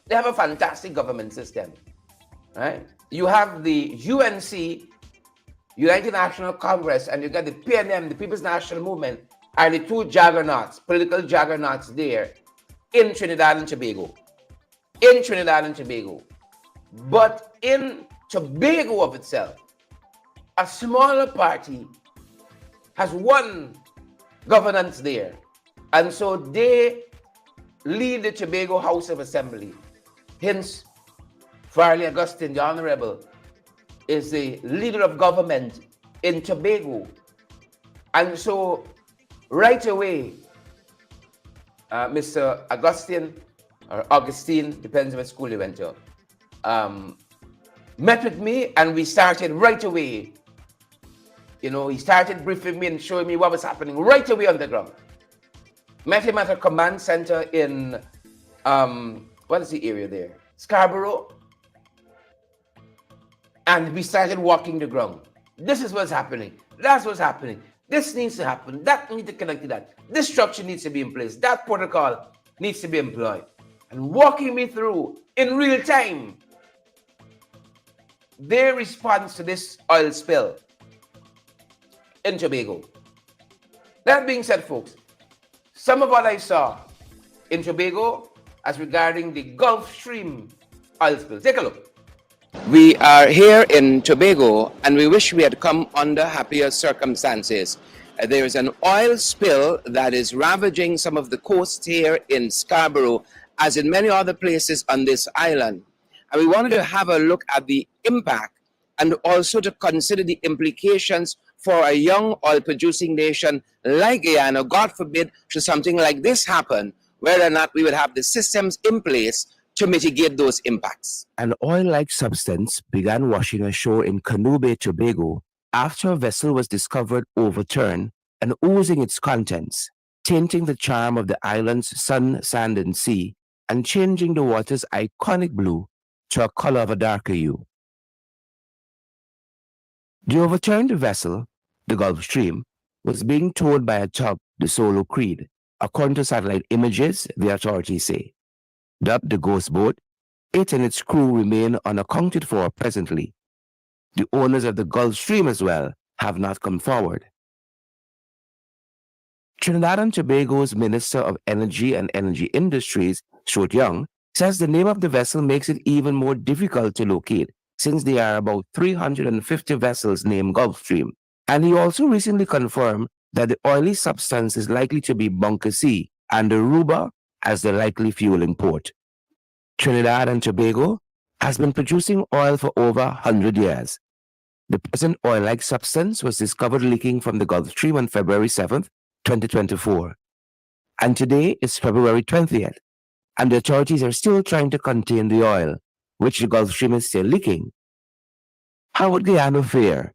They have a fantastic government system, right? You have the UNC, United National Congress, and you got the PNM, the People's National Movement, are the two juggernauts, political juggernauts there in Trinidad and Tobago. In Trinidad and Tobago. But in Tobago of itself, a smaller party has one governance there. And so they lead the Tobago House of Assembly. Hence, Farley Augustine, the Honorable, is the leader of government in Tobago. And so, right away, Mr. Augustine, or Augustine, depends on what school he went to, met with me, and we started right away. You know, he started briefing me and showing me what was happening right away on the ground. Met him at a command center in, what is the area there? Scarborough. And we started walking the ground. This is what's happening. That's what's happening. This needs to happen. That needs to connect to that. This structure needs to be in place. That protocol needs to be employed. And walking me through in real time their response to this oil spill in Tobago. That being said, folks, some of what I saw in Tobago as regarding the Gulf Stream oil spill. Take a look. We are here in Tobago, and we wish we had come under happier circumstances. There is an oil spill that is ravaging some of the coast here in Scarborough, as in many other places on this island. And we wanted to have a look at the impact and also to consider the implications for a young oil-producing nation like Guyana. God forbid, should something like this happen, whether or not we would have the systems in place to mitigate those impacts. An oil-like substance began washing ashore in Canoe Bay, Tobago, after a vessel was discovered overturned and oozing its contents, tainting the charm of the island's sun, sand, and sea, and changing the water's iconic blue to a color of a darker hue. The overturned vessel, the Gulf Stream, was being towed by a tug, the Solo Creed, according to satellite images, the authorities say. Dubbed the Ghost Boat, it and its crew remain unaccounted for presently. The owners of the Gulf Stream as well have not come forward. Trinidad and Tobago's Minister of Energy and Energy Industries, Stuart Young, says the name of the vessel makes it even more difficult to locate, since there are about 350 vessels named Gulfstream. And he also recently confirmed that the oily substance is likely to be Bunker C and Aruba as the likely fueling port. Trinidad and Tobago has been producing oil for over 100 years. The present oil-like substance was discovered leaking from the Gulf Stream on February 7th, 2024. And today is February 20th, and the authorities are still trying to contain the oil, which the Gulf Stream is still leaking. How would Guyana fare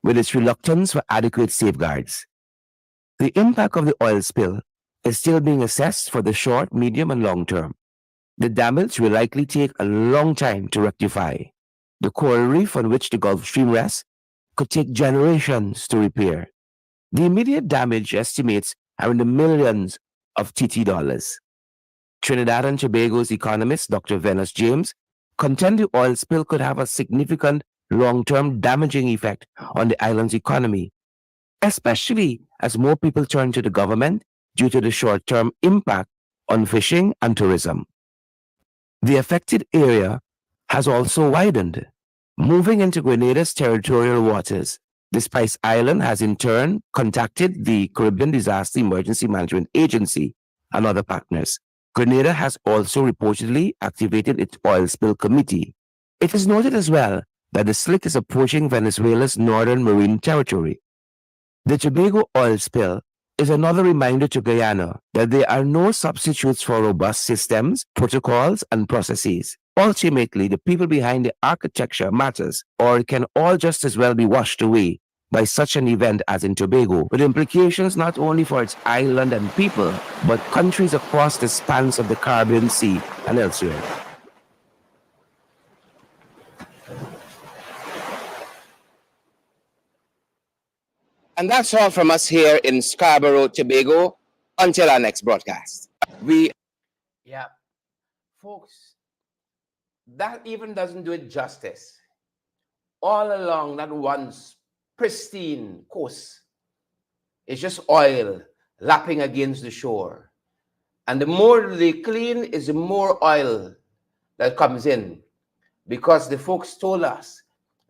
with its reluctance for adequate safeguards? The impact of the oil spill is still being assessed for the short, medium, and long term. The damage will likely take a long time to rectify. The coral reef on which the Gulf Stream rests could take generations to repair. The immediate damage estimates are in the millions of TT dollars. Trinidad and Tobago's economist, Dr. Venus James, contend the oil spill could have a significant long-term damaging effect on the island's economy, especially as more people turn to the government due to the short-term impact on fishing and tourism. The affected area has also widened, moving into Grenada's territorial waters. The Spice Island has in turn contacted the Caribbean Disaster Emergency Management Agency and other partners. Grenada has also reportedly activated its oil spill committee. It is noted as well that the slick is approaching Venezuela's northern marine territory. The Tobago oil spill is another reminder to Guyana that there are no substitutes for robust systems, protocols, and processes. Ultimately, the people behind the architecture matters, or it can all just as well be washed away by such an event as in Tobago, with implications not only for its island and people, but countries across the spans of the Caribbean Sea and elsewhere. And that's all from us here in Scarborough, Tobago. Until our next broadcast. Yeah, folks, that even doesn't do it justice. All along that once pristine coast is just oil lapping against the shore. And the more they clean is the more oil that comes in. Because the folks told us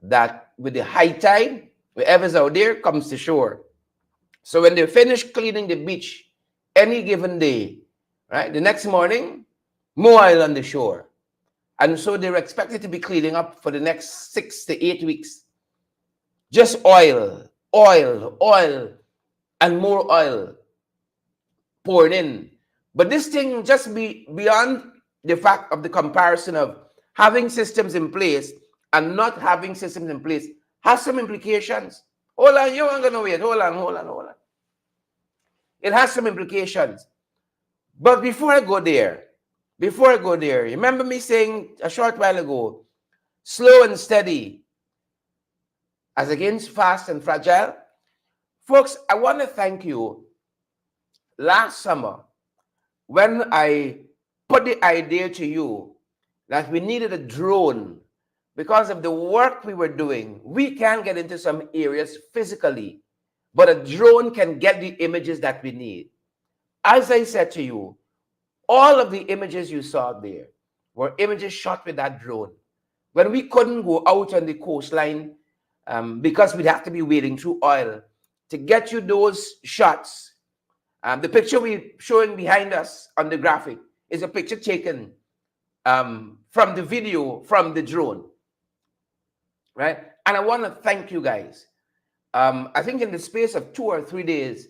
that with the high tide, whoever's out there comes to shore. So when they finish cleaning the beach any given day, right, the next morning, more oil on the shore. And so they're expected to be cleaning up for the next 6 to 8 weeks. Just oil, oil, oil, and more oil poured in. But this thing just be beyond the fact of the comparison of having systems in place and not having systems in place has some implications. Hold on, you ain't gonna wait. Hold on. It has some implications. But before I go there, remember me saying a short while ago, slow and steady as against fast and fragile? Folks, I want to thank you. Last summer, when I put the idea to you that we needed a drone because of the work we were doing, we can get into some areas physically, but a drone can get the images that we need. As I said to you, all of the images you saw there were images shot with that drone. When we couldn't go out on the coastline because we'd have to be wading through oil to get you those shots. The picture we're showing behind us on the graphic is a picture taken from the video from the drone, right? And I want to thank you guys. I think in the space of 2 or 3 days,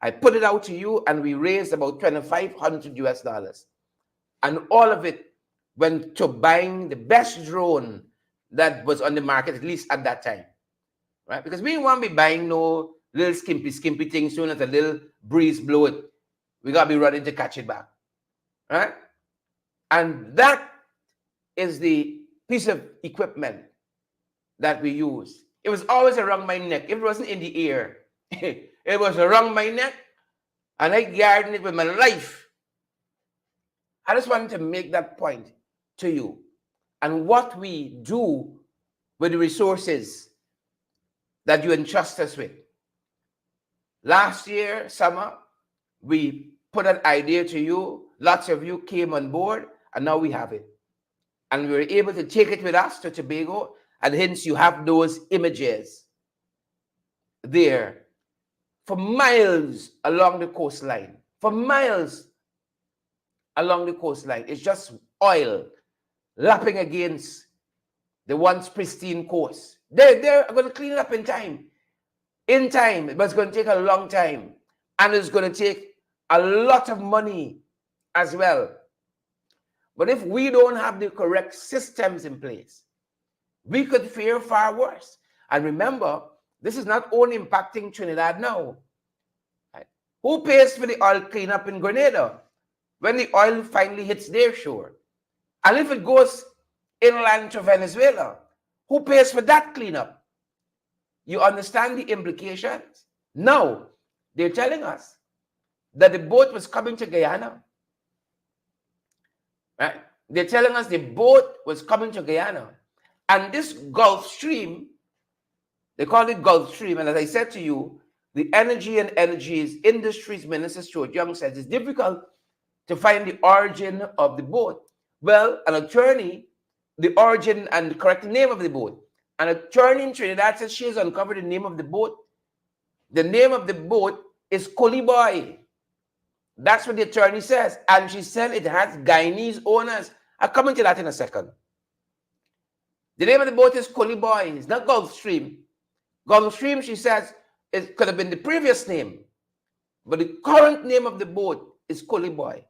I put it out to you and we raised about $2,500. And all of it went to buying the best drone that was on the market, at least at that time, right? Because we didn't want to be buying no little skimpy thing. Soon as a little breeze blow it, we got to be running to catch it back, right? And that is the piece of equipment that we use. It was always around my neck. If it wasn't in the air, it was around my neck, and I guarded it with my life. I just wanted to make that point to you. And what we do with the resources that you entrust us with. Last year, summer, we put an idea to you. Lots of you came on board, and now we have it. And we were able to take it with us to Tobago, and hence you have those images there for miles along the coastline. For miles along the coastline. It's just oil lapping against the once pristine coast. They're going to clean it up in time. In time, but it's going to take a long time. And it's going to take a lot of money as well. But if we don't have the correct systems in place, we could fare far worse. And remember, this is not only impacting Trinidad now. Right? Who pays for the oil cleanup in Grenada when the oil finally hits their shore? And if it goes inland to Venezuela, who pays for that cleanup? You understand the implications? Now, they're telling us that the boat was coming to Guyana. Right? They're telling us the boat was coming to Guyana. And this Gulf Stream, they call it Gulf Stream. And as I said to you, the Energy and Energies Industries Minister Stuart Young says it's difficult to find the origin of the boat. Well, an attorney, the origin and the correct name of the boat. An attorney in Trinidad says she has uncovered the name of the boat. The name of the boat is Boy. That's what the attorney says. And she said it has Guyanese owners. I'll come into that in a second. The name of the boat is Boy. It's not Gulf Stream. Gulf Stream, she says, it could have been the previous name. But the current name of the boat is Boy.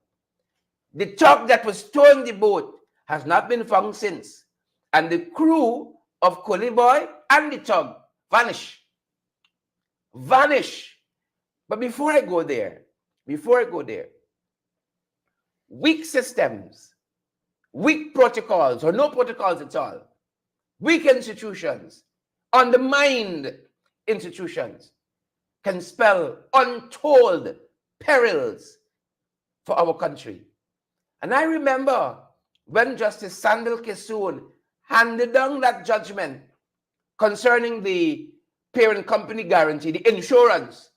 The tug that was towing the boat has not been found since. And the crew of Boy and the tug vanished. vanish. But before I go there, weak systems, weak protocols, or no protocols at all, weak institutions, undermined institutions can spell untold perils for our country. And I remember when Justice Sandal Kissoon handed down that judgment concerning the parent company guarantee, the insurance,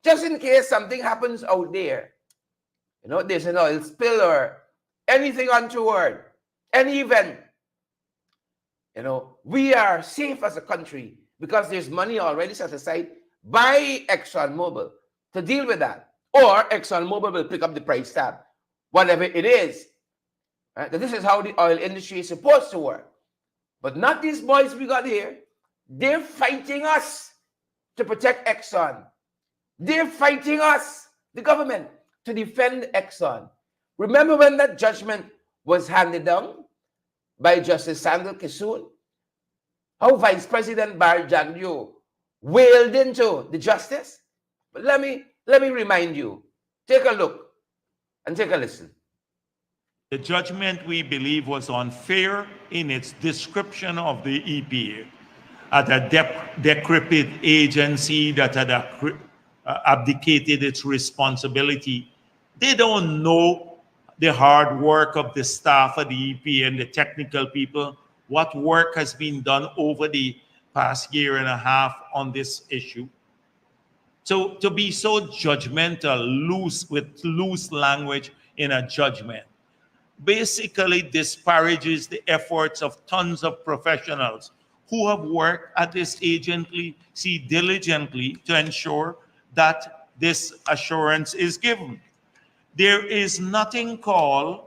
just in case something happens out there, there's an oil spill or anything untoward, any event, we are safe as a country because there's money already set aside by ExxonMobil to deal with that. Or ExxonMobil will pick up the price tab, whatever it is. Right? This is how the oil industry is supposed to work. But not these boys we got here. They're fighting us to protect Exxon. They're fighting us, the government, to defend Exxon. Remember when that judgment was handed down by Justice Sandal Kissoon? How Vice President Bar Jagdio wailed into the justice? But let me remind you. Take a look and take a listen. The judgment, we believe, was unfair in its description of the EPA as a decrepit agency that had abdicated its responsibility. They don't know the hard work of the staff of the EPA and the technical people, what work has been done over the past year and a half on this issue. So to be so judgmental, loose language in a judgment, basically disparages the efforts of tons of professionals who have worked at this agency diligently to ensure that this assurance is given. There is nothing called,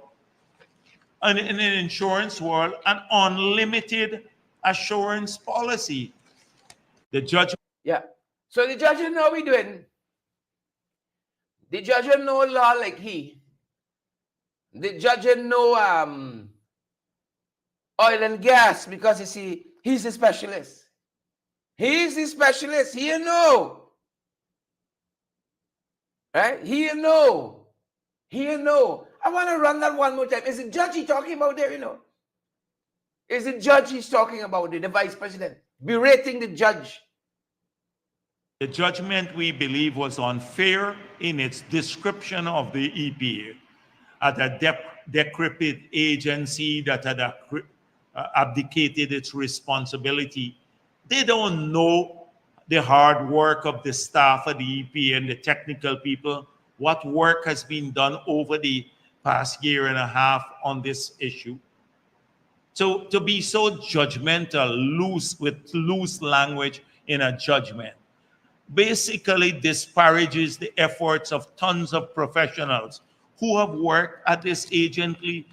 in an insurance world, an unlimited assurance policy. The judge... Yeah. So the judge know what we're doing. The judge know law like he. The judge know oil and gas because you see, he's a specialist. He's the specialist. He know. Right? He know. I want to run that one more time. Is the judge he talking about there, Is the judge he's talking about there, the vice president, berating the judge? The judgment, we believe, was unfair in its description of the EPA as a decrepit agency that had abdicated its responsibility. They don't know the hard work of the staff of the EPA and the technical people, what work has been done over the past year and a half on this issue. So to be so judgmental, loose language in a judgment, basically disparages the efforts of tons of professionals who have worked at this agency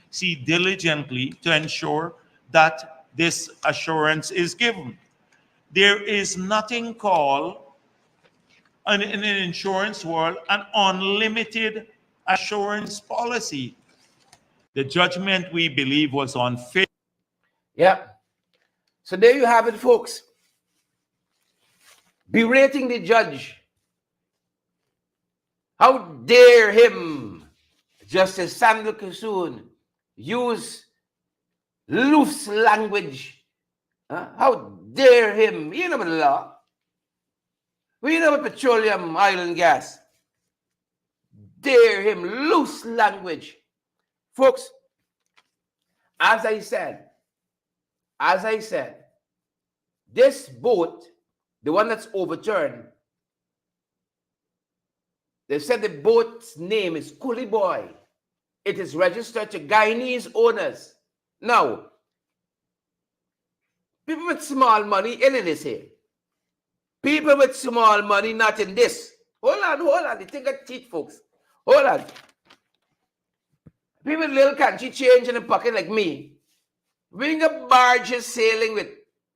diligently to ensure that this assurance is given. There is nothing called, in an insurance world, an unlimited assurance policy. The judgment, we believe, was unfair. Yeah. So there you have it, folks. Berating the judge. How dare him, Justice Sandal Kissoon, use loose language? How dare him? You know about the law. We know about petroleum, oil, and gas. Dare him, loose language. Folks, as I said, this boat, the one that's overturned, they said the boat's name is Coolie Boy. It is registered to Guyanese owners. Now, people with small money in this here. People with small money not in this. Hold on. They think I teach folks. Hold on. People with little country change in the pocket like me. We got barges sailing with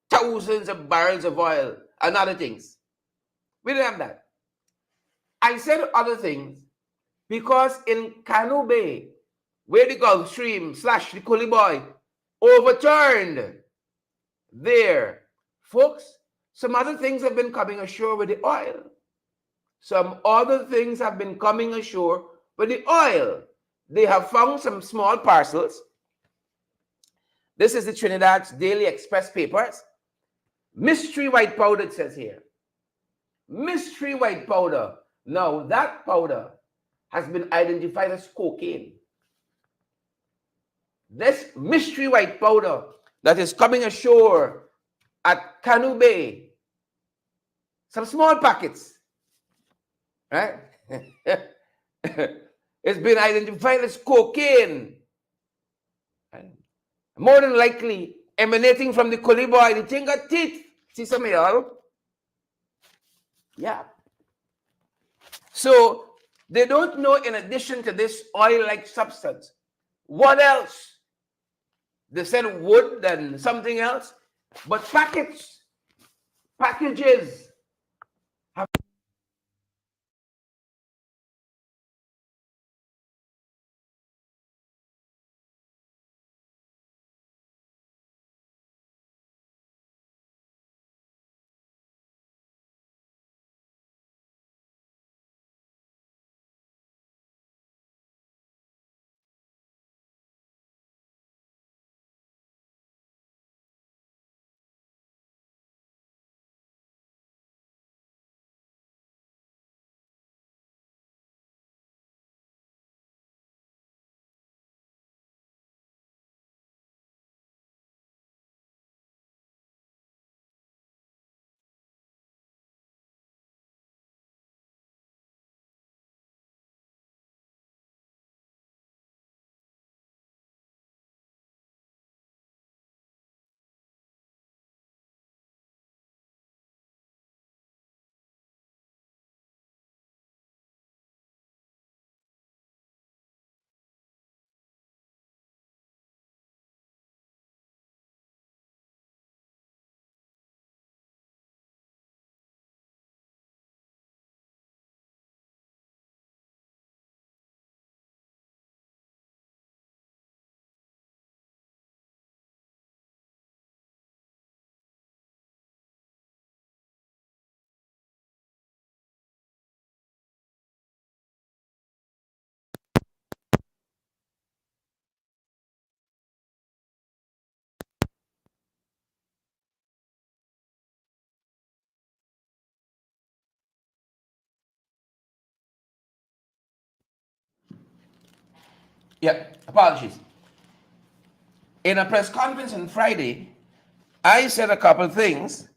thousands of barrels of oil and other things. We don't have that. I said other things because in Canoe Bay, where the Gulf Stream / the Coolie Boy overturned there, folks, Some other things have been coming ashore with the oil. Some other things have been coming ashore with the oil. They have found some small parcels. This is the Trinidad's Daily Express papers. Mystery white powder, it says here. Mystery white powder. Now, that powder has been identified as cocaine. This mystery white powder that is coming ashore at Canoe Bay, some small packets, right? It's been identified as cocaine. Right? More than likely emanating from the Coliboy, the thing got teeth. See some of y'all? Yeah. So they don't know, in addition to this oil-like substance, what else? They said wood and something else, but packages have yeah, apologies. In a press conference on Friday, I said a couple things,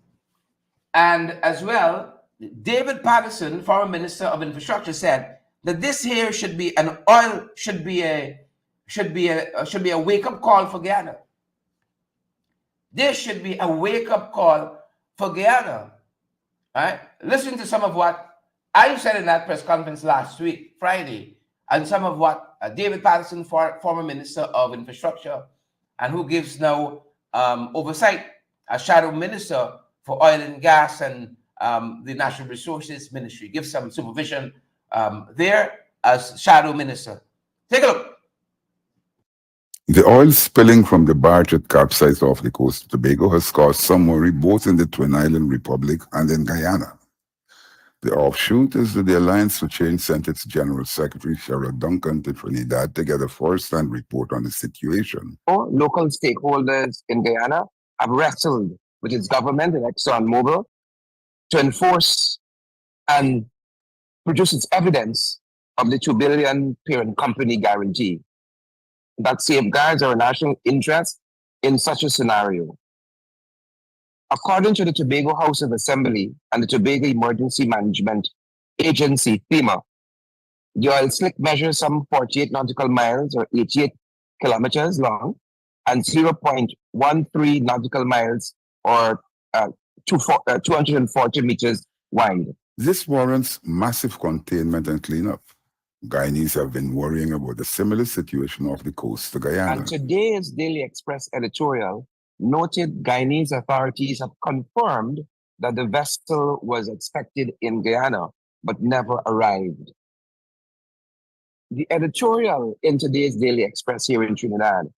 and as well, David Patterson, former Minister of Infrastructure, said that this here should be an oil, should be a wake-up call for Guyana. This should be a wake-up call for Guyana. Right? Listen to some of what I said in that press conference last week, Friday, and some of what David Patterson, former Minister of Infrastructure, and who gives now oversight as Shadow Minister for Oil and Gas and the Natural Resources Ministry, gives some supervision there as Shadow Minister. Take a look. The oil spilling from the barge that capsized off the coast of Tobago has caused some worry both in the Twin Island Republic and in Guyana. The offshoot is that the Alliance for Change sent its General Secretary, Cheryl Duncan, to Trinidad to get a first-hand report on the situation. Local stakeholders in Guyana have wrestled with its government and ExxonMobil to enforce and produce its evidence of the $2 billion parent company guarantee that safeguards our national interest in such a scenario. According to the Tobago House of Assembly and the Tobago Emergency Management Agency, FEMA, the oil slick measures some 48 nautical miles or 88 kilometers long and 0.13 nautical miles or 240 meters wide. This warrants massive containment and cleanup. Guyanese have been worrying about the similar situation off the coast of Guyana. And today's Daily Express editorial noted Guyanese authorities have confirmed that the vessel was expected in Guyana but never arrived. The editorial in today's Daily Express here in Trinidad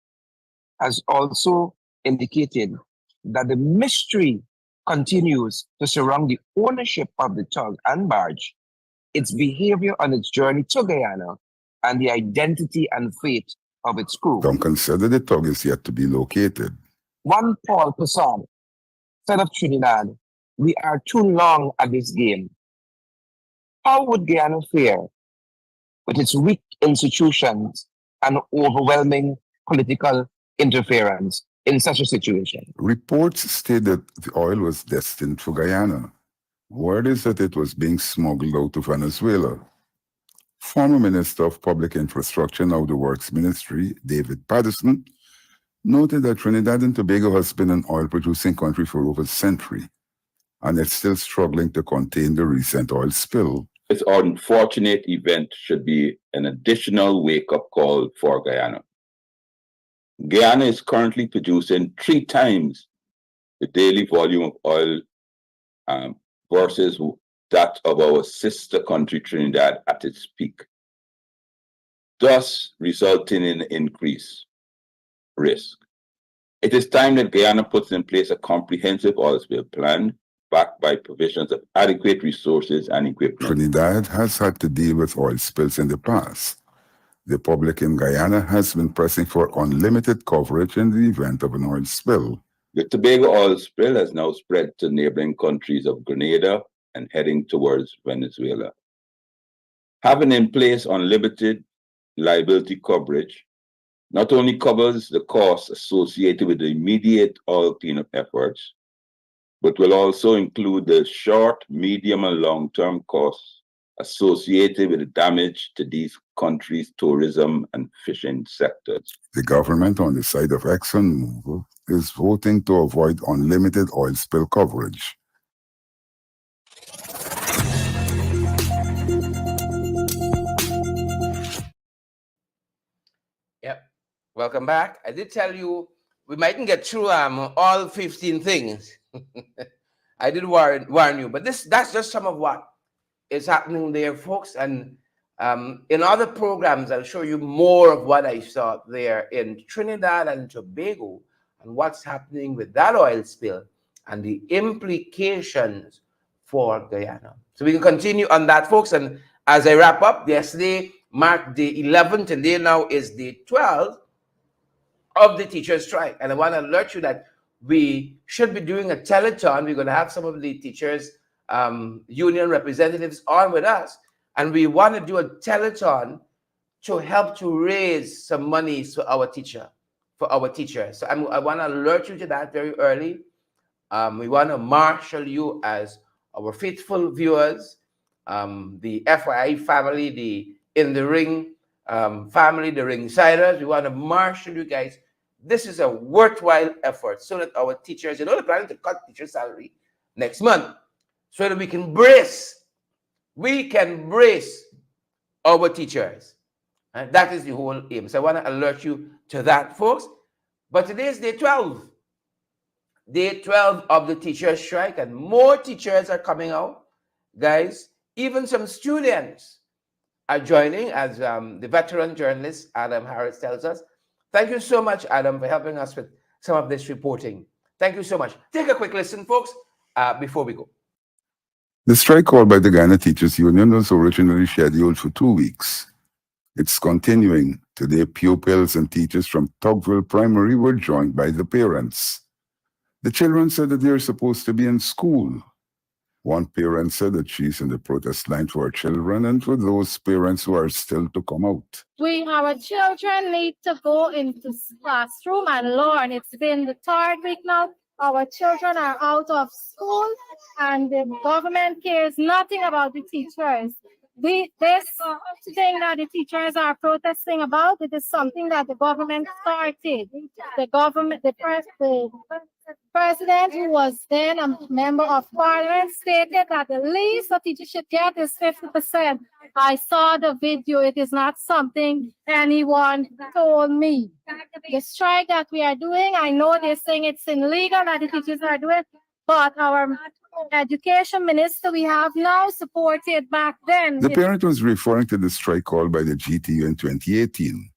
has also indicated that the mystery continues to surround the ownership of the tug and barge, its behavior on its journey to Guyana, and the identity and fate of its crew. Duncan said that the tug is yet to be located. One Paul Poisson said of Trinidad, "We are too long at this game." How would Guyana fare with its weak institutions and overwhelming political interference in such a situation? Reports state that the oil was destined for Guyana. Word is that it was being smuggled out to Venezuela. Former Minister of Public Infrastructure, now the Works Ministry, David Patterson, noted that Trinidad and Tobago has been an oil-producing country for over a century, and it's still struggling to contain the recent oil spill. This unfortunate event should be an additional wake-up call for Guyana. Guyana is currently producing 3 times the daily volume of oil versus that of our sister country Trinidad at its peak, thus resulting in increased risk. It is time that Guyana puts in place a comprehensive oil spill plan backed by provisions of adequate resources and equipment. Trinidad has had to deal with oil spills in the past. The public in Guyana has been pressing for unlimited coverage in the event of an oil spill. The Tobago oil spill has now spread to neighboring countries of Grenada and heading towards Venezuela. Having in place unlimited liability coverage not only covers the costs associated with the immediate oil cleanup efforts, but will also include the short, medium, and long-term costs associated with the damage to these countries' tourism and fishing sectors. The government on the side of ExxonMobil is voting to avoid unlimited oil spill coverage. Yep. Welcome back. I did tell you we mightn't get through all 15 things. I did warn you, but that's just some of what is happening there, folks. And in other programs, I'll show you more of what I saw there in Trinidad and Tobago and what's happening with that oil spill and the implications for Guyana. So we can continue on that, folks. And as I wrap up, yesterday marked the 11th, and today now is the 12th of the teachers' strike. And I want to alert you that we should be doing a telethon. We're going to have some of the teachers' union representatives on with us. And we want to do a telethon to help to raise some money for our teachers. So I want to alert you to that very early. We want to marshal you as our faithful viewers, the FYI family, the In the Ring family, the Ringsiders. We want to marshal you guys. This is a worthwhile effort so that our teachers, they're planning to cut teacher salary next month, so that we can brace our teachers. And that is the whole aim. So I want to alert you to that, folks. But today is day 12. Day 12 of the teacher strike, and more teachers are coming out, guys. Even some students are joining, as the veteran journalist Adam Harris tells us. Thank you so much, Adam, for helping us with some of this reporting. Thank you so much. Take a quick listen, folks, before we go. The strike called by the Guyana Teachers Union was originally scheduled for 2 weeks. It's continuing. Today, pupils and teachers from Tugville Primary were joined by the parents. The children said that they're supposed to be in school. One parent said that she's in the protest line for her children and for those parents who are still to come out. Our children need to go into classroom and learn. It's been the 3rd week now. Our children are out of school and the government cares nothing about the teachers. This thing that the teachers are protesting about, it is something that the government started. The president, who was then a member of parliament, stated that the least a teacher should get is 50%. I saw the video. It is not something anyone told me. The strike that we are doing, I know they're saying it's illegal that the teachers are doing, but our education minister we have now supported back then. The parent was referring to the strike called by the GTU in 2018.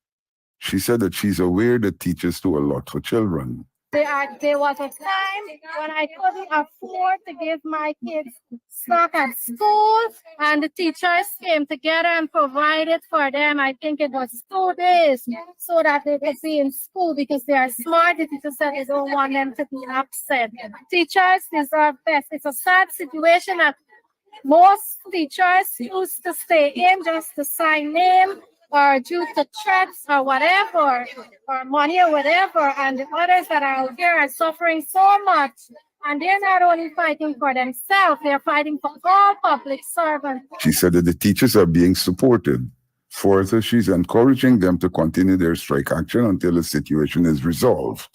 She said that she's aware that teachers do a lot for children. There was a time when I couldn't afford to give my kids stock at school, and the teachers came together and provided for them. I think it was 2 days so that they could be in school because they are smart. The teachers said they don't want them to be upset. Teachers deserve best. It's a sad situation that most teachers used to stay in just to sign name or due to threats or whatever, or money or whatever, and the others that are out here are suffering so much. And they're not only fighting for themselves, they're fighting for all public servants. She said that the teachers are being supported. Further, she's encouraging them to continue their strike action until the situation is resolved.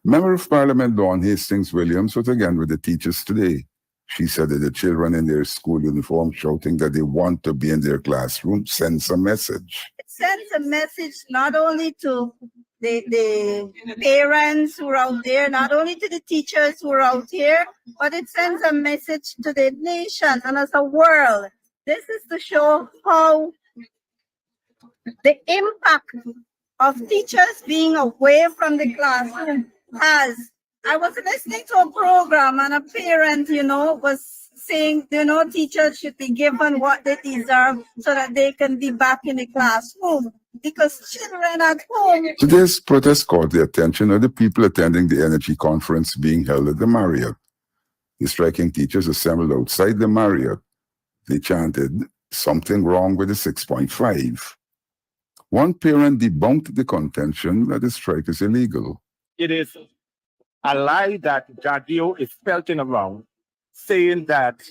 Member of Parliament Dawn Hastings Williams was again with the teachers today. She said that the children in their school uniform shouting that they want to be in their classroom sends a message. It sends a message not only to the parents who are out there, not only to the teachers who are out here, but it sends a message to the nation and as a world. This is to show how the impact of teachers being away from the classroom has. I was listening to a program and a parent, was saying, teachers should be given what they deserve so that they can be back in the classroom because children at home. Today's protest caught the attention of the people attending the energy conference being held at the Marriott. The striking teachers assembled outside the Marriott. They chanted, "Something wrong with the 6.5." One parent debunked the contention that the strike is illegal. It is a lie that Jadio is pelting around, saying that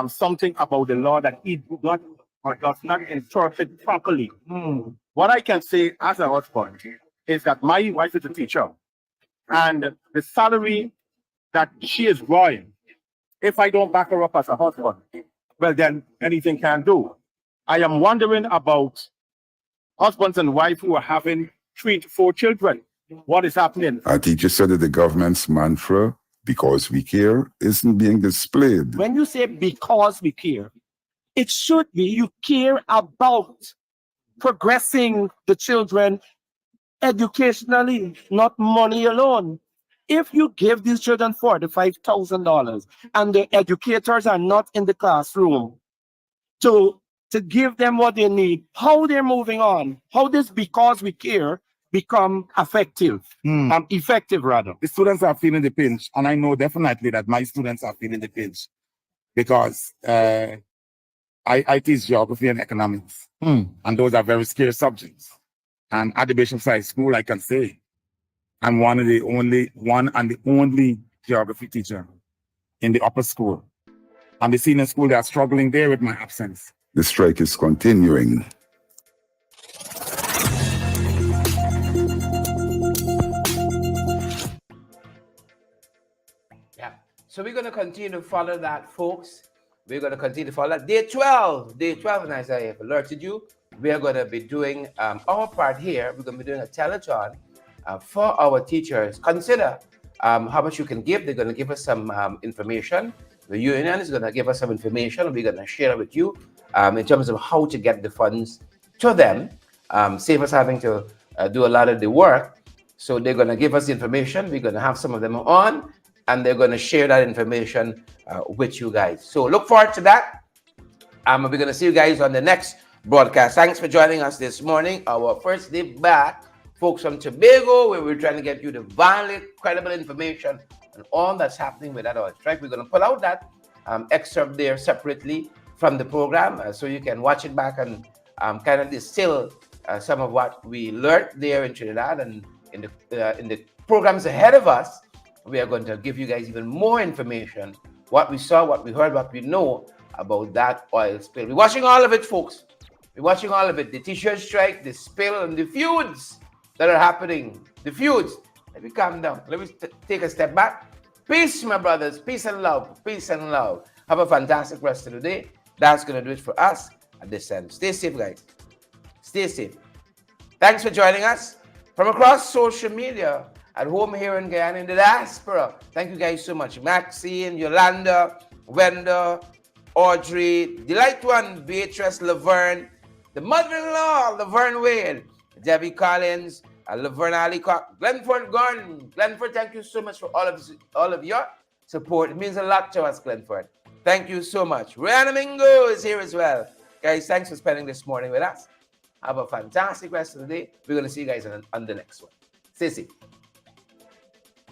something about the law that he do not or does not interpret properly. What I can say as a husband is that my wife is a teacher, and the salary that she is drawing, if I don't back her up as a husband, well, then anything can do. I am wondering about husbands and wives who are having 3 to 4 children. What is happening? Our teacher said that the government's mantra, "because we care," isn't being displayed. When you say because we care, it should be you care about progressing the children educationally, not money alone. If you give these children $45,000 and the educators are not in the classroom to give them what they need, how they're moving on, how this because we care become effective, rather. The students are feeling the pinch, and I know definitely that my students are feeling the pinch because I teach geography and economics, and those are very scarce subjects. And at the Bishopside School, I can say I'm one and the only geography teacher in the upper school. And the senior school, they are struggling there with my absence. The strike is continuing. So we're going to continue to follow that, folks. We're going to continue to follow that. Day 12, and as I have alerted you, we are going to be doing our part here. We're going to be doing a telethon for our teachers. Consider how much you can give. They're going to give us some information. The union is going to give us some information. We're going to share it with you in terms of how to get the funds to them, save us having to do a lot of the work. So they're going to give us the information. We're going to have some of them on, and they're going to share that information with you guys. So look forward to that. We're going to see you guys on the next broadcast. Thanks for joining us this morning. Our first day back, folks, from Tobago, where we're trying to get you the valid, credible information on all that's happening with that oil strike. We're going to pull out that excerpt there separately from the program so you can watch it back and kind of distill some of what we learned there in Trinidad and in the programs ahead of us. We are going to give you guys even more information, what we saw, what we heard, what we know about that oil spill. We're watching all of it, folks. We're watching all of it. The t-shirt strike, the spill, and the feuds that are happening. The feuds. Let me calm down. Let me take a step back. Peace, my brothers. Peace and love. Peace and love. Have a fantastic rest of the day. That's going to do it for us at this end. Stay safe, guys. Stay safe. Thanks for joining us from across social media, at home here in Guyana, in the diaspora. Thank you guys so much. Maxine, Yolanda, Wenda, Audrey, Delight One, Beatrice, Laverne, the mother-in-law, Laverne Wade, Debbie Collins, Laverne Allycock, Glenford Gordon. Glenford, thank you so much for all of your support. It means a lot to us, Glenford. Thank you so much. Rihanna Mingo is here as well. Guys, thanks for spending this morning with us. Have a fantastic rest of the day. We're going to see you guys on the next one. Stay safe.